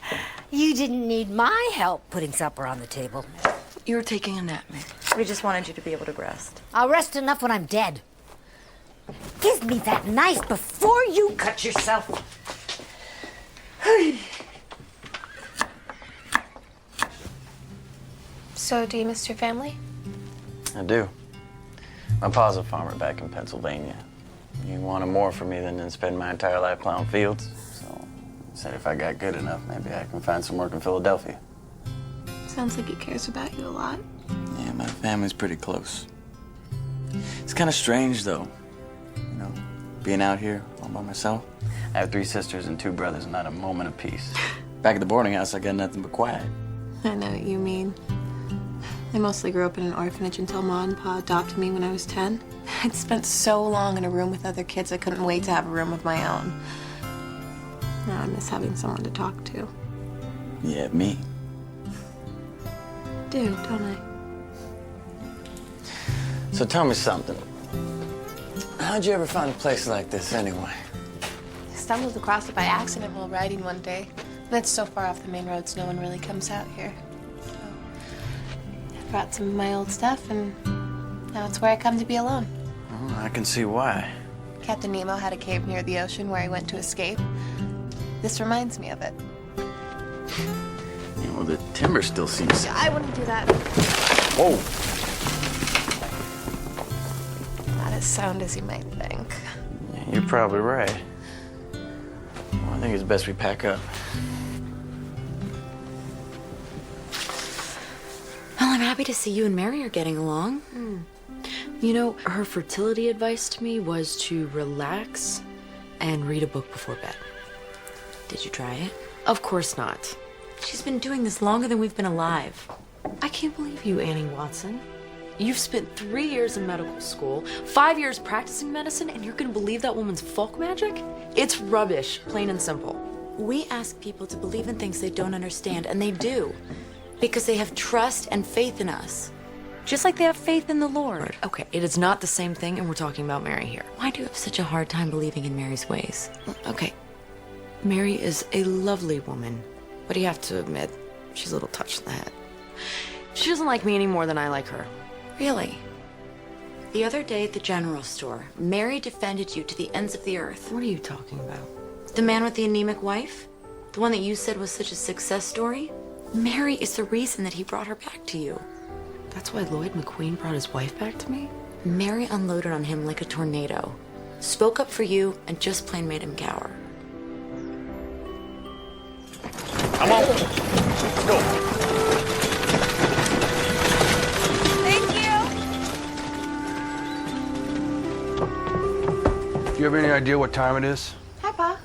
You didn't need my help putting supper on the table. You were taking a nap, Mick. We just wanted you to be able to rest. I'll rest enough when I'm dead. Give me that knife before you cut yourself. So, do you miss your family? I do. My pa's a farmer back in Pennsylvania. He wanted more from me than to spend my entire life plowing fields. So he said if I got good enough, maybe I can find some work in Philadelphia. Sounds like he cares about you a lot. Yeah, my family's pretty close. It's kind of strange, though. You know, being out here all by myself. I have 3 sisters and 2 brothers, and not a moment of peace. Back at the boarding house, I got nothing but quiet. I know what you mean. I mostly grew up in an orphanage until Ma and Pa adopted me when I was 10. I'd spent so long in a room with other kids, I couldn't wait to have a room of my own. Now I miss having someone to talk to. Yeah, me. Do, don't I? So tell me something. How'd you ever find a place like this, anyway? I stumbled across it by accident while riding one day. And it's so far off the main roads, no one really comes out here. So I brought some of my old stuff, and now it's where I come to be alone. Oh, I can see why. Captain Nemo had a cave near the ocean where he went to escape. This reminds me of it. Yeah, well, the timber still seems... I wouldn't do that. Whoa! Not as sound as you might think. Yeah, you're probably right. Well, I think it's best we pack up. Well, I'm happy happy to see you and Mary are getting along. You know, her fertility advice to me was to relax and read a book before bed. Did you try it? Of course not. She's been doing this longer than we've been alive. I can't believe you, Annie Watson. You've spent 3 years in medical school, 5 years practicing medicine, and you're gonna believe that woman's folk magic? It's rubbish, plain and simple. We ask people to believe in things they don't understand, and they do. Because they have trust and faith in us. Just like they have faith in the Lord. Okay, it is not the same thing, and we're talking about Mary here. Why do you have such a hard time believing in Mary's ways? Okay, Mary is a lovely woman, but you have to admit, she's a little touched in the head. She doesn't like me any more than I like her. Really? The other day at the general store, Mary defended you to the ends of the earth. What are you talking about? The man with the anemic wife? The one that you said was such a success story? Mary is the reason that he brought her back to you. That's why Lloyd McQueen brought his wife back to me? Mary unloaded on him like a tornado, spoke up for you, and just plain made him cower. Come on. Let's go. Thank you. Do you have any idea what time it is? Hi, Pa.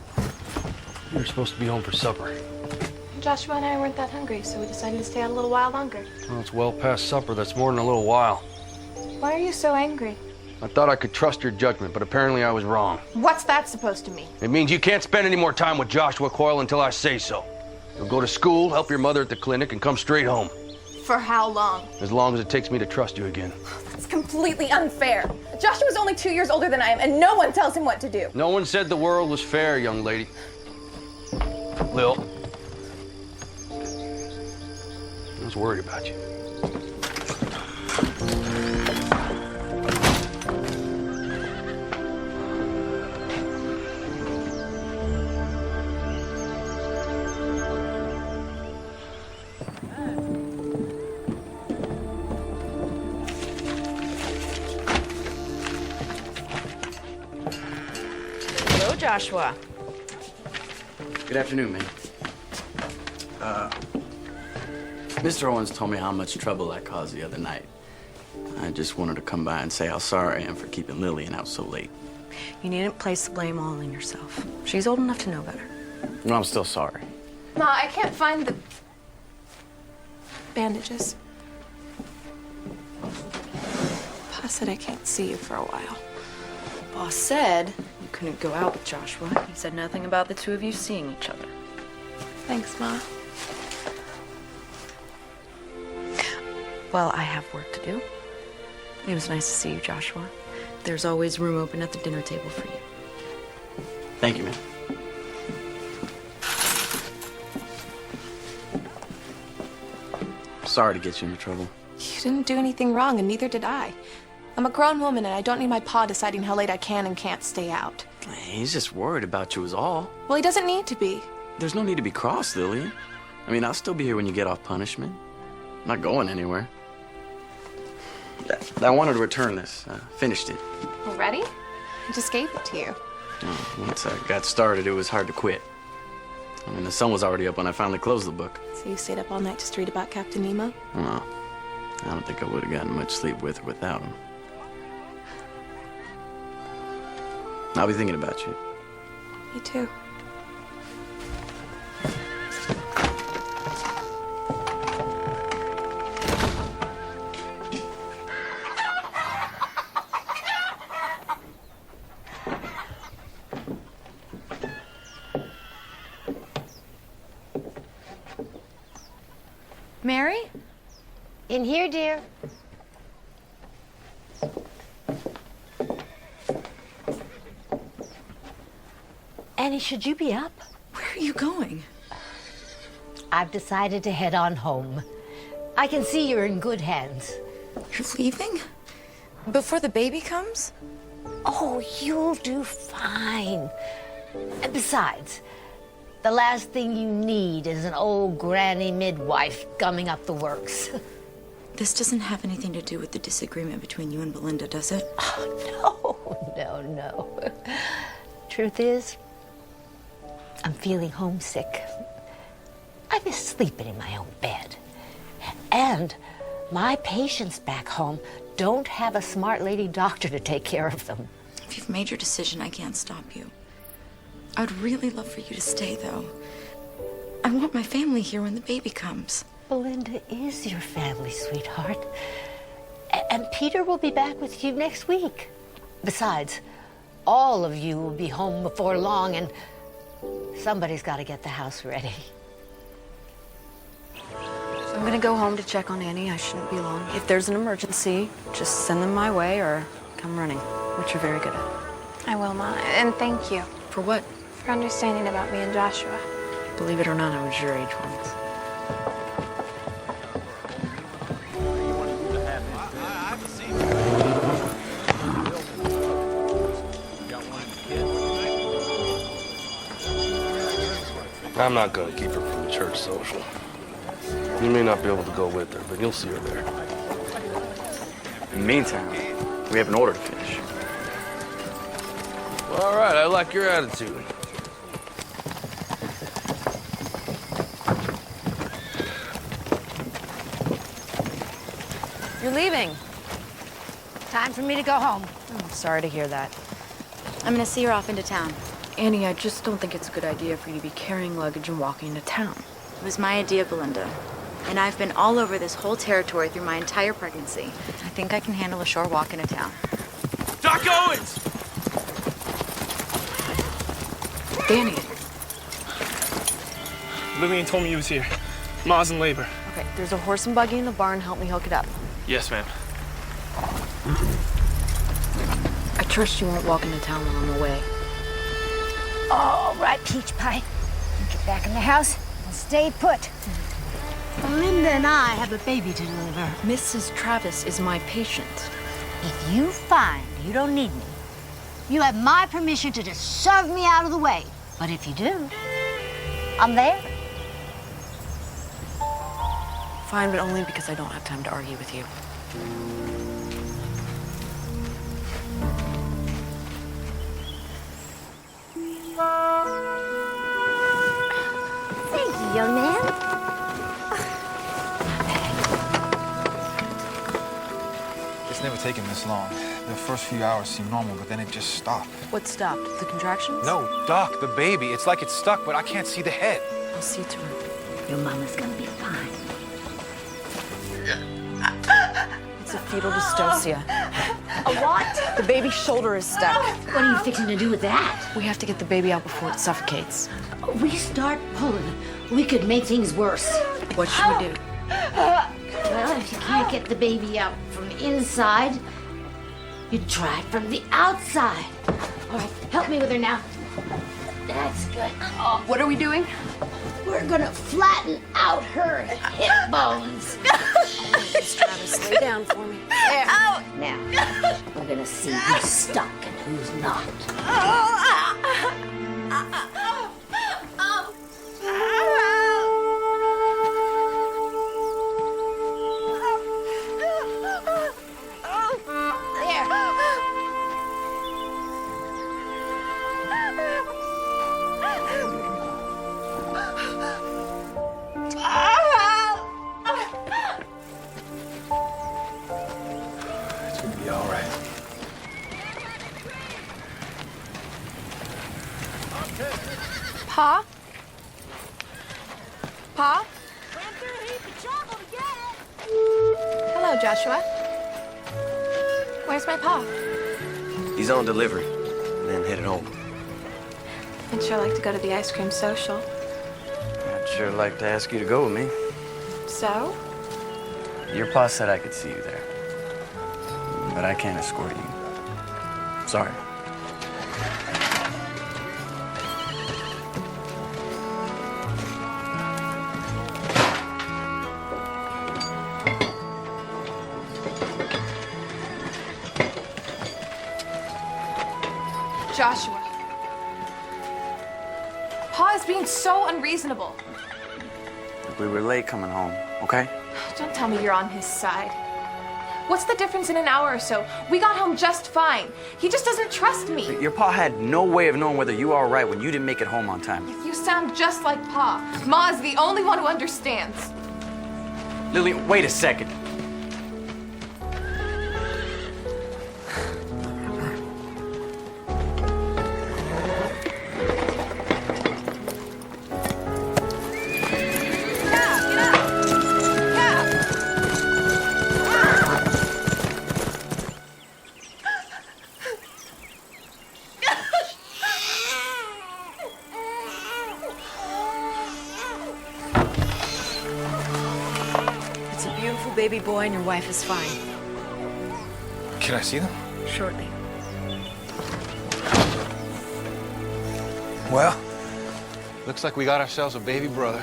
You're supposed to be home for supper. Joshua and I weren't that hungry, so we decided to stay out a little while longer. Well, it's well past supper. That's more than a little while. Why are you so angry? I thought I could trust your judgment, but apparently I was wrong. What's that supposed to mean? It means you can't spend any more time with Joshua Coyle until I say so. You'll go to school, help your mother at the clinic, and come straight home. For how long? As long as it takes me to trust you again. It's completely unfair. Joshua's only 2 years older than I am, and no one tells him what to do. No one said the world was fair, young lady. Lil. I was worried about you. Hello, Joshua. Good afternoon, man. Mr. Owens told me how much trouble I caused the other night. I just wanted to come by and say how sorry I am for keeping Lillian out so late. You needn't place the blame all on yourself. She's old enough to know better. No, I'm still sorry. Ma, I can't find the bandages. Pa said I can't see you for a while. Boss said you couldn't go out with Joshua. He said nothing about the two of you seeing each other. Thanks, Ma. Well, I have work to do. It was nice to see you, Joshua. There's always room open at the dinner table for you. Thank you, man. Sorry to get you into trouble. You didn't do anything wrong, and neither did I. I'm a grown woman, and I don't need my pa deciding how late I can and can't stay out. He's just worried about you is all. Well, he doesn't need to be. There's no need to be cross, Lillian. I mean, I'll still be here when you get off punishment. I'm not going anywhere. I wanted to return this. I finished it. Already? I just gave it to you. Once I got started, it was hard to quit. I mean, the sun was already up when I finally closed the book. So you stayed up all night just to read about Captain Nemo? No, I don't think I would have gotten much sleep with or without him. I'll be thinking about you. Me too. Mary? In here, dear. Annie, should you be up? Where are you going? I've decided to head on home. I can see you're in good hands. You're leaving? Before the baby comes? Oh, you'll do fine. And besides, the last thing you need is an old granny midwife gumming up the works. This doesn't have anything to do with the disagreement between you and Belinda, does it? Oh, no. Truth is, I'm feeling homesick. I miss sleeping in my own bed. And My patients back home don't have a smart lady doctor to take care of them. If you've made your decision, I can't stop you. I'd really love for you to stay, though. I want my family here when the baby comes. Belinda is your family, sweetheart. And Peter will be back with you next week. Besides, all of you will be home before long, and somebody's got to get the house ready. I'm gonna go home to check on Annie. I shouldn't be long. If there's an emergency, just send them my way or come running, which you're very good at. I will, Ma. And thank you. For what? For understanding about me and Joshua. Believe it or not, I was your age once. I'm not going to keep her from the church social. You may not be able to go with her, but you'll see her there. In the meantime, we have an order to finish. Well, all right, I like your attitude. You're leaving. Time for me to go home. I'm sorry to hear that. I'm gonna see her off into town. Annie, I just don't think it's a good idea for you to be carrying luggage and walking into town. It was my idea, Belinda. And I've been all over this whole territory through my entire pregnancy. I think I can handle a short walk into town. Doc Owens! Danny. Lillian told me you was here. Ma's in labor. Okay, there's a horse and buggy in the barn. Help me hook it up. Yes, ma'am. I trust you won't walk into town while I'm away. All right, Peach Pie. Get back in the house and stay put. Belinda and I have a baby to deliver. Mrs. Travis is my patient. If you find you don't need me, you have my permission to just shove me out of the way. But if you do, I'm there. Fine, but only because I don't have time to argue with you. Thank you, young man. It's never taken this long. The first few hours seem normal, but then it just stopped. What stopped? The contractions? No, Doc, the baby. It's like it's stuck, but I can't see the head. I'll see to her. Your mama's gonna be fine. It's a fetal dystocia. A what? The baby's shoulder is stuck. What are you fixing to do with that? We have to get the baby out before it suffocates. We start pulling, we could make things worse. What should we do? Well, if you can't get the baby out from inside, you try it from the outside. All right, help me with her now. That's good. Oh, What are we doing? we're gonna flatten out her hip bones. Miss Travis, lay down for me. There. Now, we're gonna see who's stuck and who's not. It's gonna be all right. Pa? Pa? Hello, Joshua. Where's my pa? He's on delivery, and then headed home. I'd sure like to go to the ice cream social. I'd sure like to ask you to go with me. So? Your pa said I could see you there. But I can't escort you. Sorry. Joshua. Pa is being so unreasonable. We were late coming home, okay? Don't tell me you're on his side. What's the difference in an hour or so? We got home just fine. He just doesn't trust me. Your pa had no way of knowing whether you were all right when you didn't make it home on time. You sound just like Pa. Ma is the only one who understands. Lillian, wait a second. beautiful baby boy and your wife is fine. Can I see them? Shortly. Well, looks like we got ourselves a baby brother.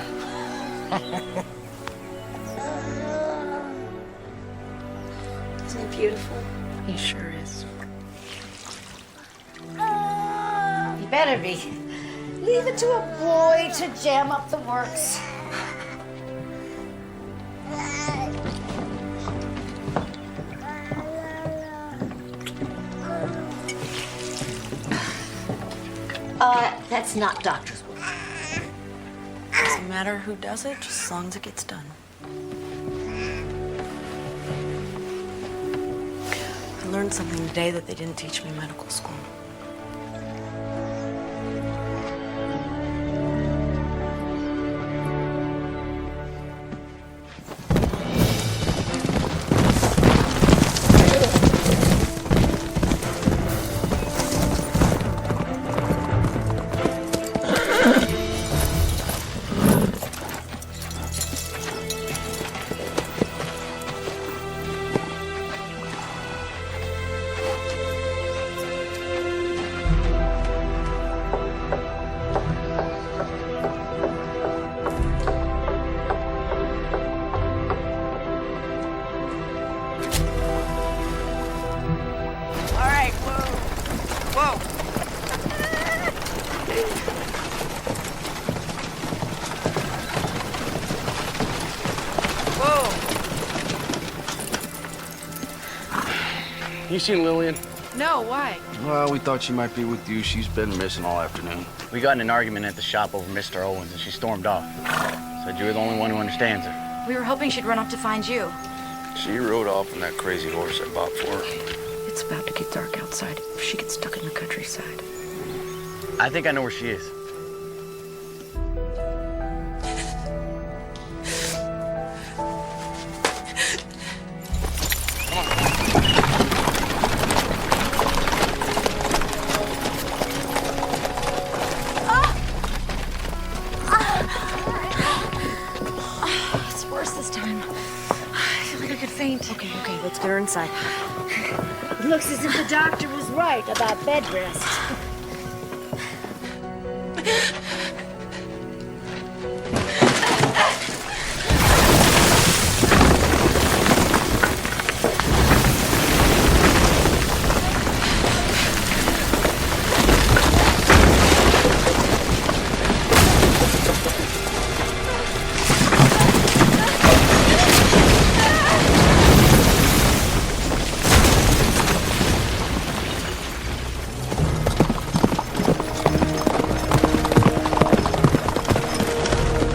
Isn't he beautiful? He sure is. You better be. Leave it to a boy to jam up the works. That's not doctor's work. Doesn't matter who does it, just as long as it gets done. I learned something today that they didn't teach me in medical school. You seen Lillian? No, why? Well, we thought she might be with you. She's been missing all afternoon. We got in an argument at the shop over Mr. Owens, and she stormed off. Said you were the only one who understands her. We were hoping she'd run off to find you. She rode off on that crazy horse I bought for her. It's about to get dark outside. If she gets stuck in the countryside. I think I know where she is. It's worse this time. I feel like I could faint. Okay, let's get her inside. It looks as if the doctor was right about bed rest.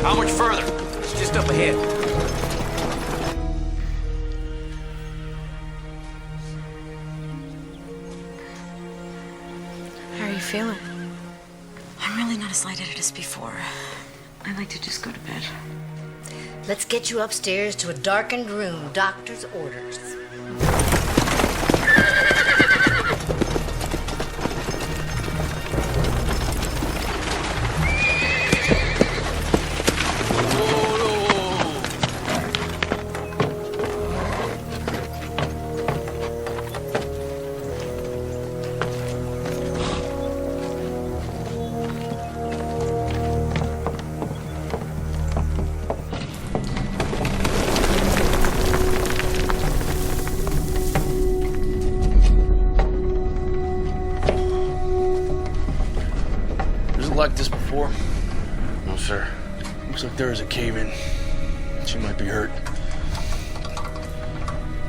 How much further? It's just up ahead. How are you feeling? I'm really not as lightheaded as before. I like to just go to bed. Let's get you upstairs to a darkened room. Doctor's orders. Like this before? No, sir. Looks like there is a cave-in. She might be hurt.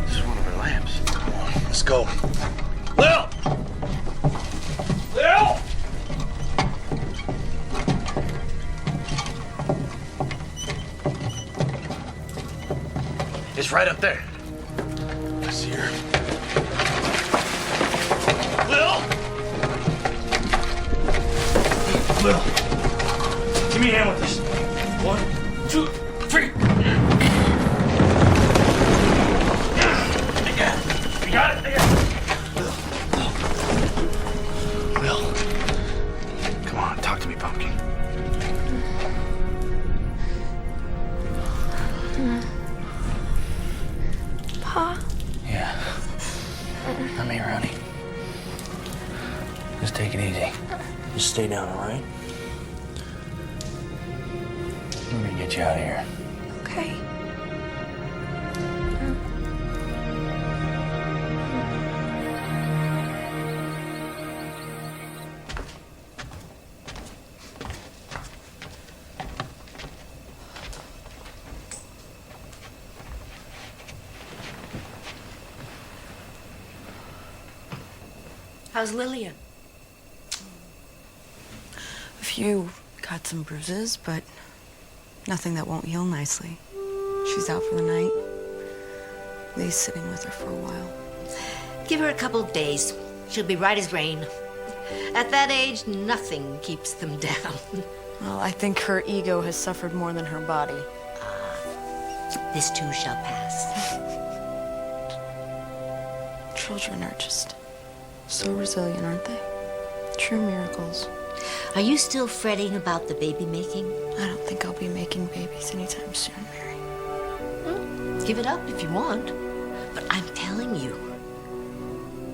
This is one of her lamps. Come on, let's go. Lil! Lil! It's right up there. I see her. Lil! Lil, give me a hand with this. 1, 2, 3. You got it? Lil, come on, talk to me, Pumpkin. Just stay down, all right? We're gonna get you out of here. Okay. How's Lillian? A few cuts and bruises, but nothing that won't heal nicely. She's out for the night. Lee's sitting with her for a while. Give her a couple of days. She'll be right as rain. At that age, nothing keeps them down. Well, I think her ego has suffered more than her body. This too shall pass. Children are just so resilient, aren't they? True miracles. Are you still fretting about the baby making? I don't think I'll be making babies anytime soon, Mary. Give it up if you want. But I'm telling you,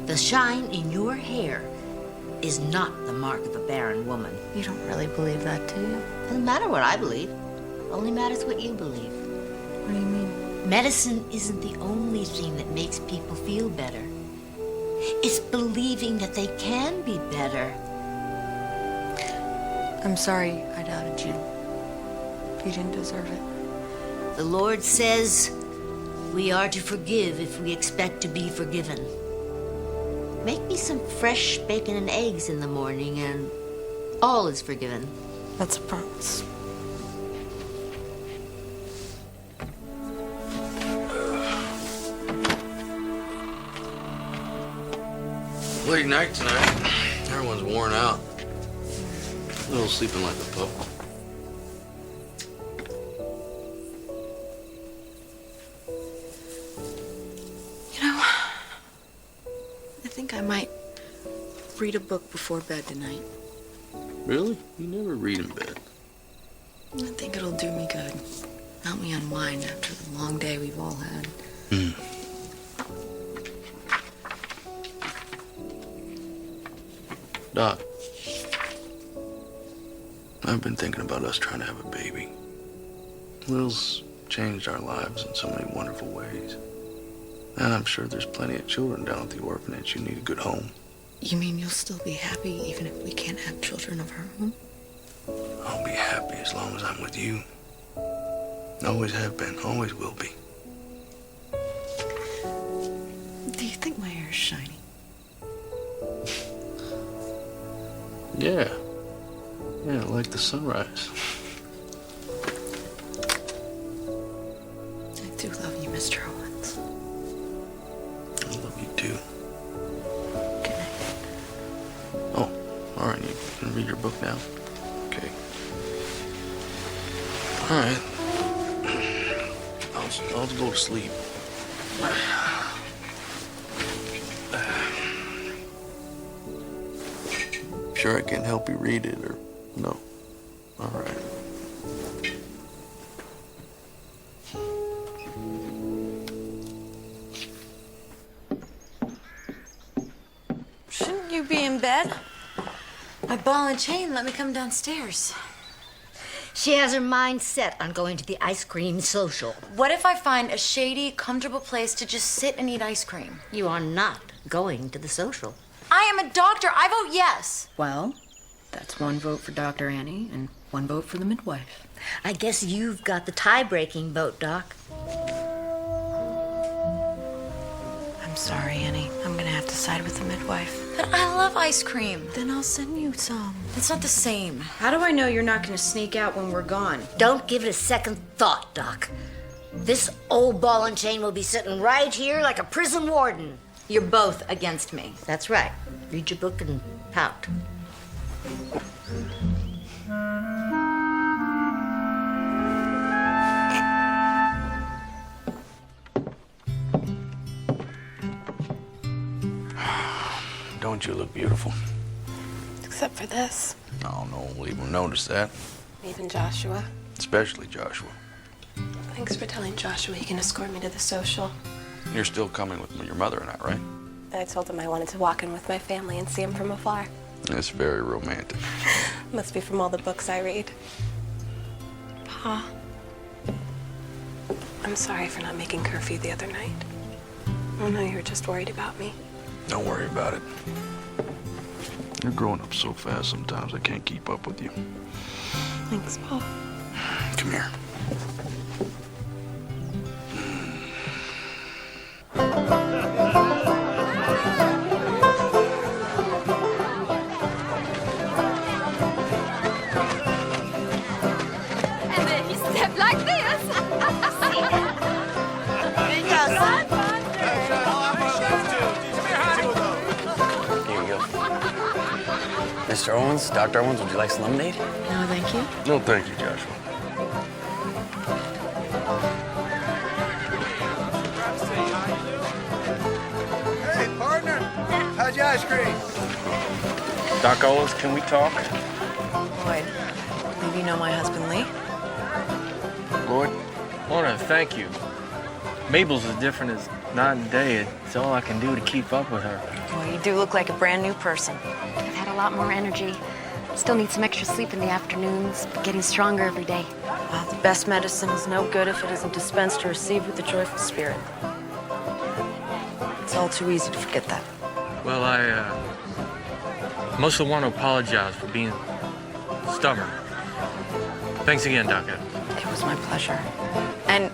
the shine in your hair is not the mark of a barren woman. You don't really believe that, do you? Doesn't matter what I believe. Only matters what you believe. What do you mean? Medicine isn't the only thing that makes people feel better. It's believing that they can be better. I'm sorry I doubted you. You didn't deserve it. The Lord says we are to forgive if we expect to be forgiven. Make me some fresh bacon and eggs in the morning and all is forgiven. That's a promise. Late night tonight. Everyone's worn out. Little sleeping like a pup. You know, I think I might read a book before bed tonight. Really? You never read in bed. I think it'll do me good. Help me unwind after the long day we've all had. Doc, I've been thinking about us trying to have a baby. Lil's changed our lives in so many wonderful ways. And I'm sure there's plenty of children down at the orphanage who need a good home. You mean you'll still be happy even if we can't have children of our own? I'll be happy as long as I'm with you. Always have been, always will be. Do you think my hair is shiny? Yeah. Yeah, like the sunrise. I do love you, Mr. Owens. I love you too. Good night. Oh, all right. You can read your book now? Okay. All right. I'll go to sleep. Sure I can help you read it, or no? All right. Shouldn't you be in bed? My ball and chain let me come downstairs. She has her mind set on going to the ice cream social. What if I find a shady, comfortable place to just sit and eat ice cream? You are not going to the social. I am a doctor. I vote yes. Well, that's one vote for Dr. Annie and one vote for the midwife. I guess you've got the tie-breaking vote, Doc. I'm sorry, Annie. I'm gonna have to side with the midwife. But I love ice cream. Then I'll send you some. It's not the same. How do I know you're not gonna sneak out when we're gone? Don't give it a second thought, Doc. This old ball and chain will be sitting right here like a prison warden. You're both against me. That's right. Read your book and pout. Don't you look beautiful? Except for this. Oh, no one will even notice that. Even Joshua. Especially Joshua. Thanks for telling Joshua he can escort me to the social. You're still coming with your mother and I, right? I told him I wanted to walk in with my family and see him from afar. It's very romantic. Must be from all the books I read. Pa, I'm sorry for not making curfew the other night. I know you were just worried about me. Don't worry about it. You're growing up so fast sometimes I can't keep up with you. Thanks, Pa. Come here. And then you step like this. There you go, son. Here you go. Mr. Owens, Dr. Owens, would you like some lemonade? No, thank you. No, thank you, Joshua. Hey, partner, how's your ice cream? Doc Owens, can we talk? Lloyd, I believe you know my husband, Lee. Lloyd, I want to thank you. Mabel's as different as night and day. It's all I can do to keep up with her. Well, you do look like a brand new person. I've had a lot more energy. Still need some extra sleep in the afternoons, but getting stronger every day. Well, the best medicine is no good if it isn't dispensed or received with a joyful spirit. It's all too easy to forget that. Well, I mostly want to apologize for being stubborn. Thanks again, Doc Evans. It was my pleasure. And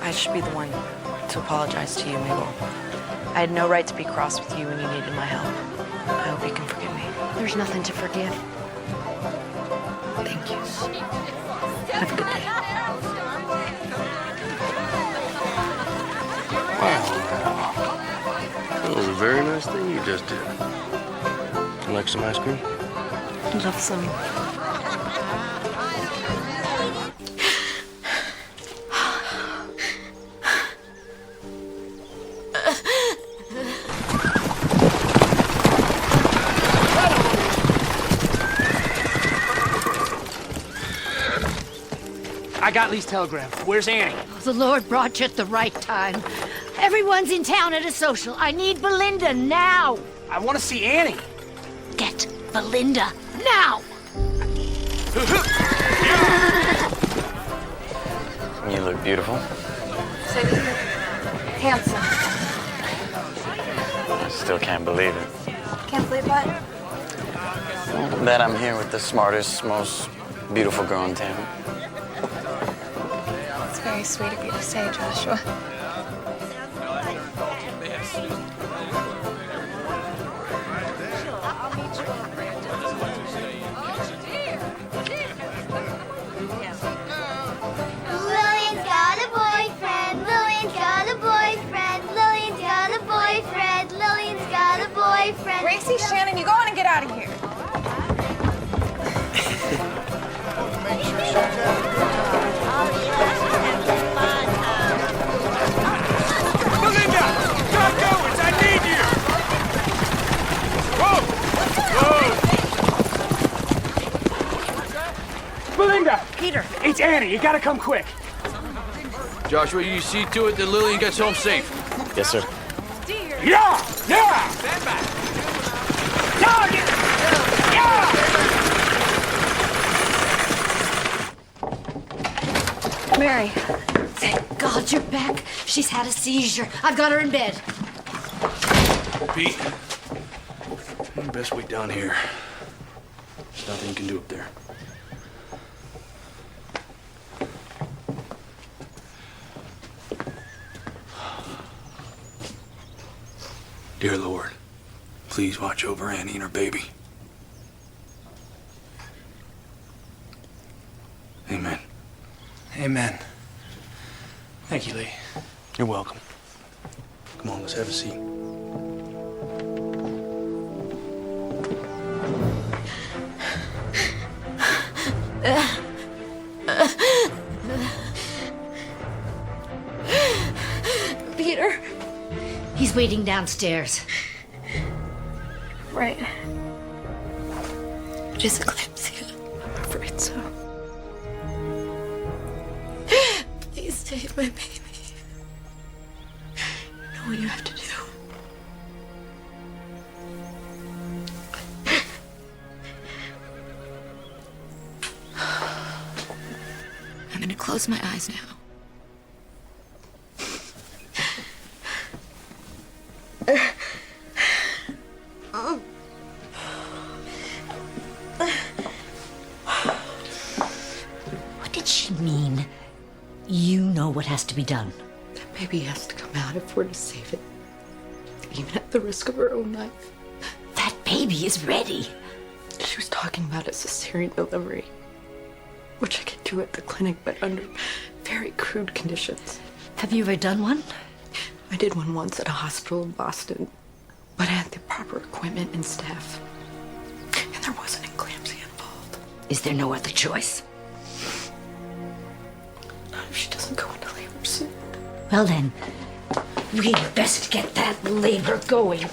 I should be the one to apologize to you, Mabel. I had no right to be cross with you when you needed my help. I hope you can forgive me. There's nothing to forgive. Thank you. Have a good day. That was a very nice thing you just did. You like some ice cream? I'd love some. I got Lee's telegram. Where's Annie? The Lord brought you at the right time. Everyone's in town at a social. I need Belinda now. I want to see Annie. Get Belinda now. You look beautiful. So you look handsome. I still can't believe it. Can't believe what? That I'm here with the smartest, most beautiful girl in town. It's very sweet of you to say, Joshua. Lillian's got a boyfriend. Lillian's got a boyfriend. Lillian's got a boyfriend. Lillian's got a boyfriend. Gracie, Shannon, you go on and get out of here. Belinda! Doc Owens, I need you! Whoa! Whoa! Belinda! Peter! It's Annie. You gotta come quick. Joshua, you see to it that Lillian gets home safe. Yes, sir. Yeah! Yeah! Stand back! Target! Yeah! Mary. Thank God you're back. She's had a seizure. I've got her in bed. Pete, you best wait down here. There's nothing you can do up there. Dear Lord, please watch over Annie and her baby. Amen. Amen. Thank you, Lee. You're welcome. Come on, let's have a seat. Peter. He's waiting downstairs. Right. Just eclampsia. I'm afraid so. Please save my baby. You know what you have to do. close my eyes now. What did she mean? You know what has to be done. That baby has to come out if we're to save it, even at the risk of her own life. That baby is ready. She was talking about a cesarean delivery, which I could do at the clinic, but under very crude conditions. Have you ever done one? I did one once at a hospital in Boston, but I had the proper equipment and staff. And there wasn't eclampsia involved. Is there no other choice? Not if she doesn't go into labor soon. Well then, we'd best get that labor going.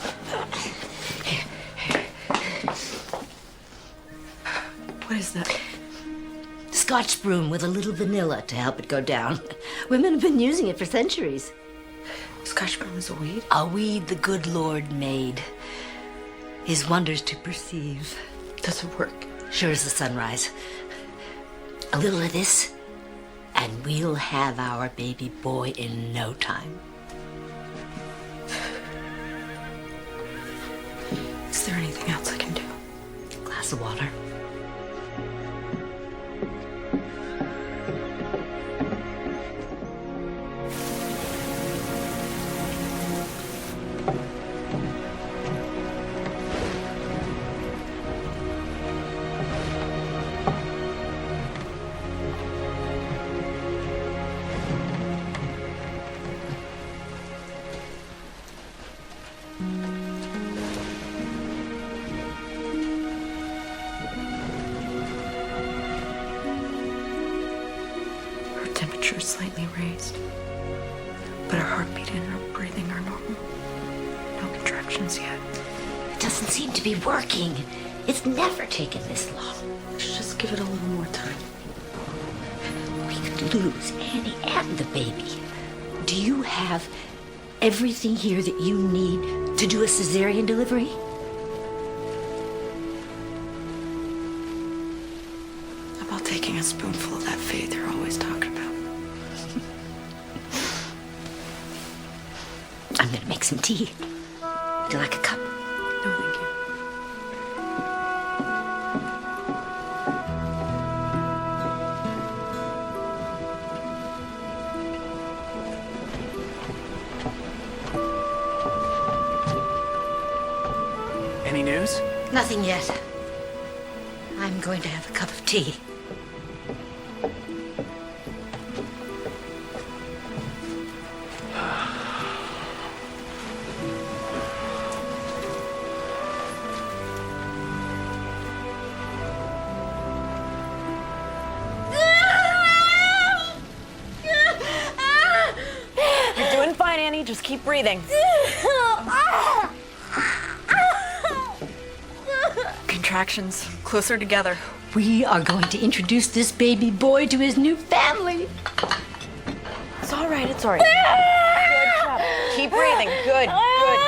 What is that? Scotch broom with a little vanilla to help it go down. Women have been using it for centuries. Scotch broom is a weed? A weed the good Lord made. His wonders to perceive. Does it work? Sure as the sunrise. A little of this, and we'll have our baby boy in no time. Is there anything else I can do? A glass of water. Temperature is slightly raised, but her heartbeat and her breathing are normal. No contractions yet. It doesn't seem to be working. It's never taken this long. Let's just give it a little more time. We could lose Annie and the baby. Do you have everything here that you need to do a cesarean delivery? About taking a spoonful of that faith you're always talking about. I'm gonna make some tea. Would you like a cup? No, thank you. Any news? Nothing yet. I'm going to have a cup of tea. You're doing fine, Annie. Just keep breathing. Contractions closer together. We are going to introduce this baby boy to his new family. It's all right. It's all right. Good job. Keep breathing. Good. Good.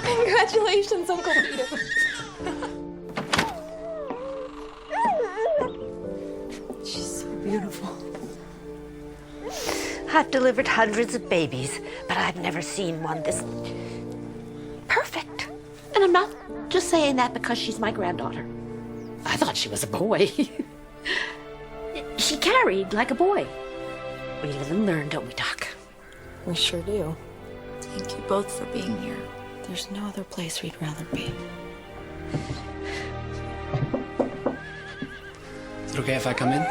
Congratulations, Uncle Peter. She's so beautiful. I've delivered hundreds of babies, but I've never seen one this perfect. And I'm not just saying that because she's my granddaughter. I thought she was a boy. She carried like a boy. We live and learn, don't we, Doc? We sure do. Thank you both for being here. There's no other place we'd rather be. Is it okay if I come in?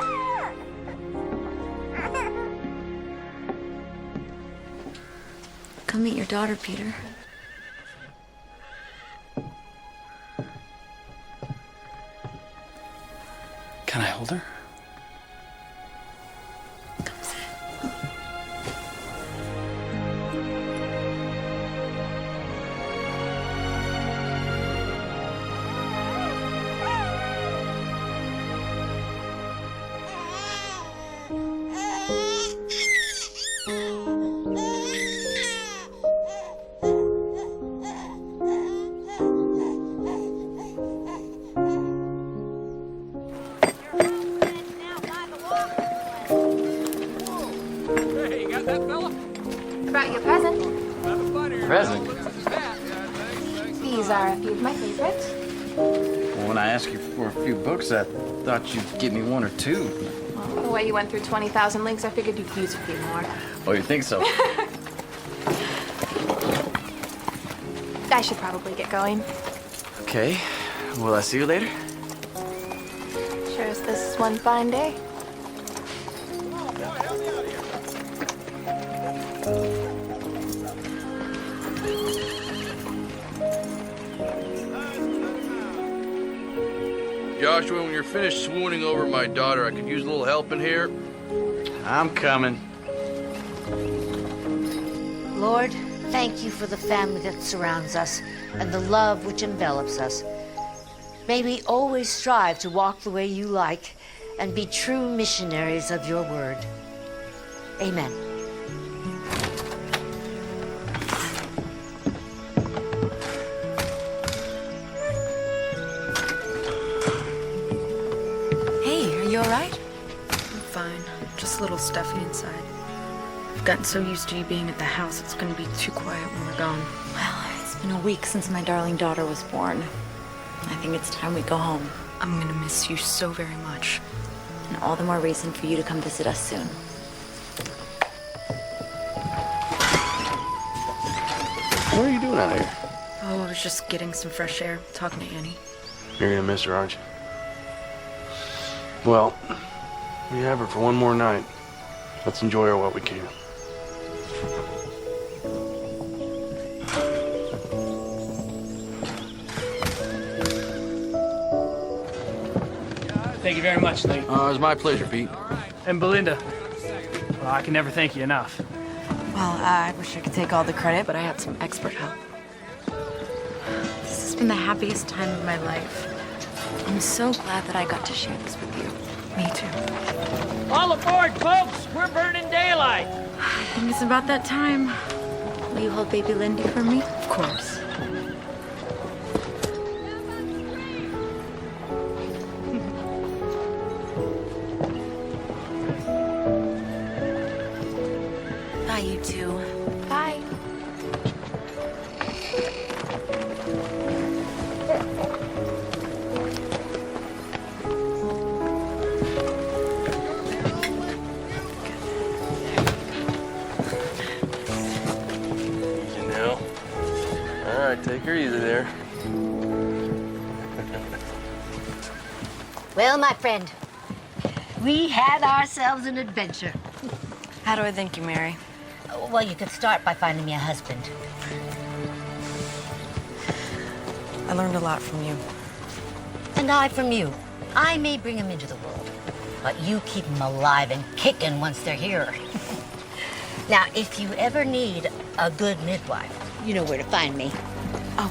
Come meet your daughter, Peter. Can I hold her? These are a few of my favorites. Well, when I asked you for a few books, I thought you'd give me one or two. Well, the way you went through 20,000 links, I figured you'd use a few more. Oh, you think so? I should probably get going. Okay. Will I see you later? Sure as this is one fine day. Joshua, when you're finished swooning over my daughter, I could use a little help in here. I'm coming. Lord, thank you for the family that surrounds us and the love which envelops us. May we always strive to walk the way you like and be true missionaries of your word. Amen. Hey, are you all right? I'm fine. Just a little stuffy inside. I've gotten so used to you being at the house, it's gonna be too quiet when we're gone. Well, it's been a week since my darling daughter was born. I think it's time we go home. I'm gonna miss you so very much. And all the more reason for you to come visit us soon. What are you doing out here? Oh, I was just getting some fresh air, talking to Annie. You're gonna miss her, aren't you? Well, we have her for one more night. Let's enjoy her while we can. Thank you very much, Lee. It was my pleasure, Pete. And Belinda. Well, I can never thank you enough. Well, I wish I could take all the credit, but I had some expert help. This has been the happiest time of my life. I'm so glad that I got to share this with you. Me too. All aboard, folks! We're burning daylight! I think it's about that time. Will you hold baby Lindy for me? Of course. Bye, you two. Bye. Easy now. All right, take her easy there. Well, my friend, we had ourselves an adventure. How do I thank you, Mary? Well, you could start by finding me a husband. I learned a lot from you. And I from you. I may bring them into the world, but you keep them alive and kicking once they're here. Now, if you ever need a good midwife, you know where to find me. Oh.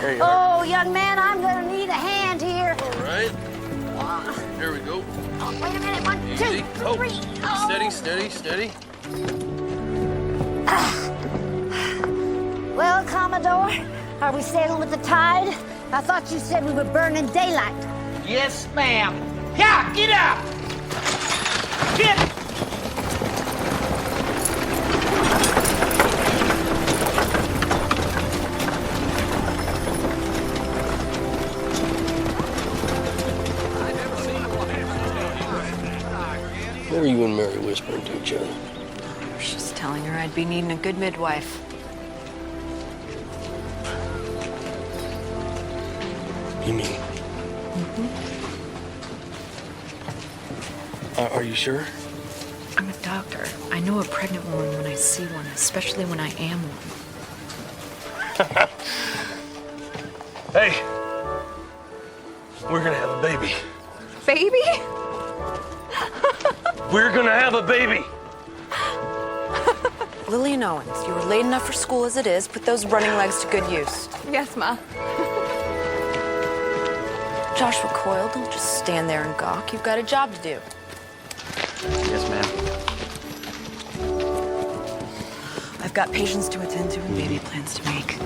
There you are. Oh, young man, I'm gonna need a hand here. All right. Here we go. Oh, wait a minute, 1, Easy. 2, 3. Oh. Steady, steady, steady. Well, Commodore, are we sailing with the tide? I thought you said we were burning daylight. Yes, ma'am. Yeah, get up! Get! What were you and Mary whispering to each other? I was just telling her I'd be needing a good midwife. You mean? Are you sure? I'm a doctor. I know a pregnant woman when I see one, especially when I am one. Hey, we're gonna have a baby. Baby? We're gonna have a baby. Lillian Owens, you were late enough for school as it is. Put those running legs to good use. Yes, Ma. Joshua Coyle, don't just stand there and gawk. You've got a job to do. Yes, ma'am. I've got patients to attend to and baby plans to make.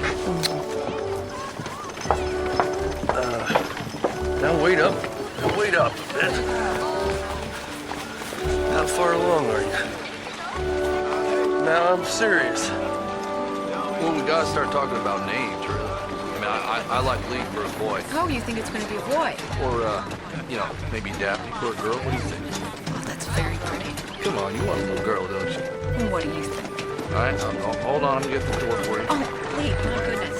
Now wait up. Now wait up. How far along are you? Now I'm serious. Well, we gotta start talking about names, really. I mean, I like Lee for a boy. Oh, you think it's going to be a boy? Or, you know, maybe Daphne for a girl. What do you think? Oh, that's very pretty. Come on, you want a little girl, don't you? What do you think? All right, hold on. I'm getting the door for you. Oh, wait, my goodness.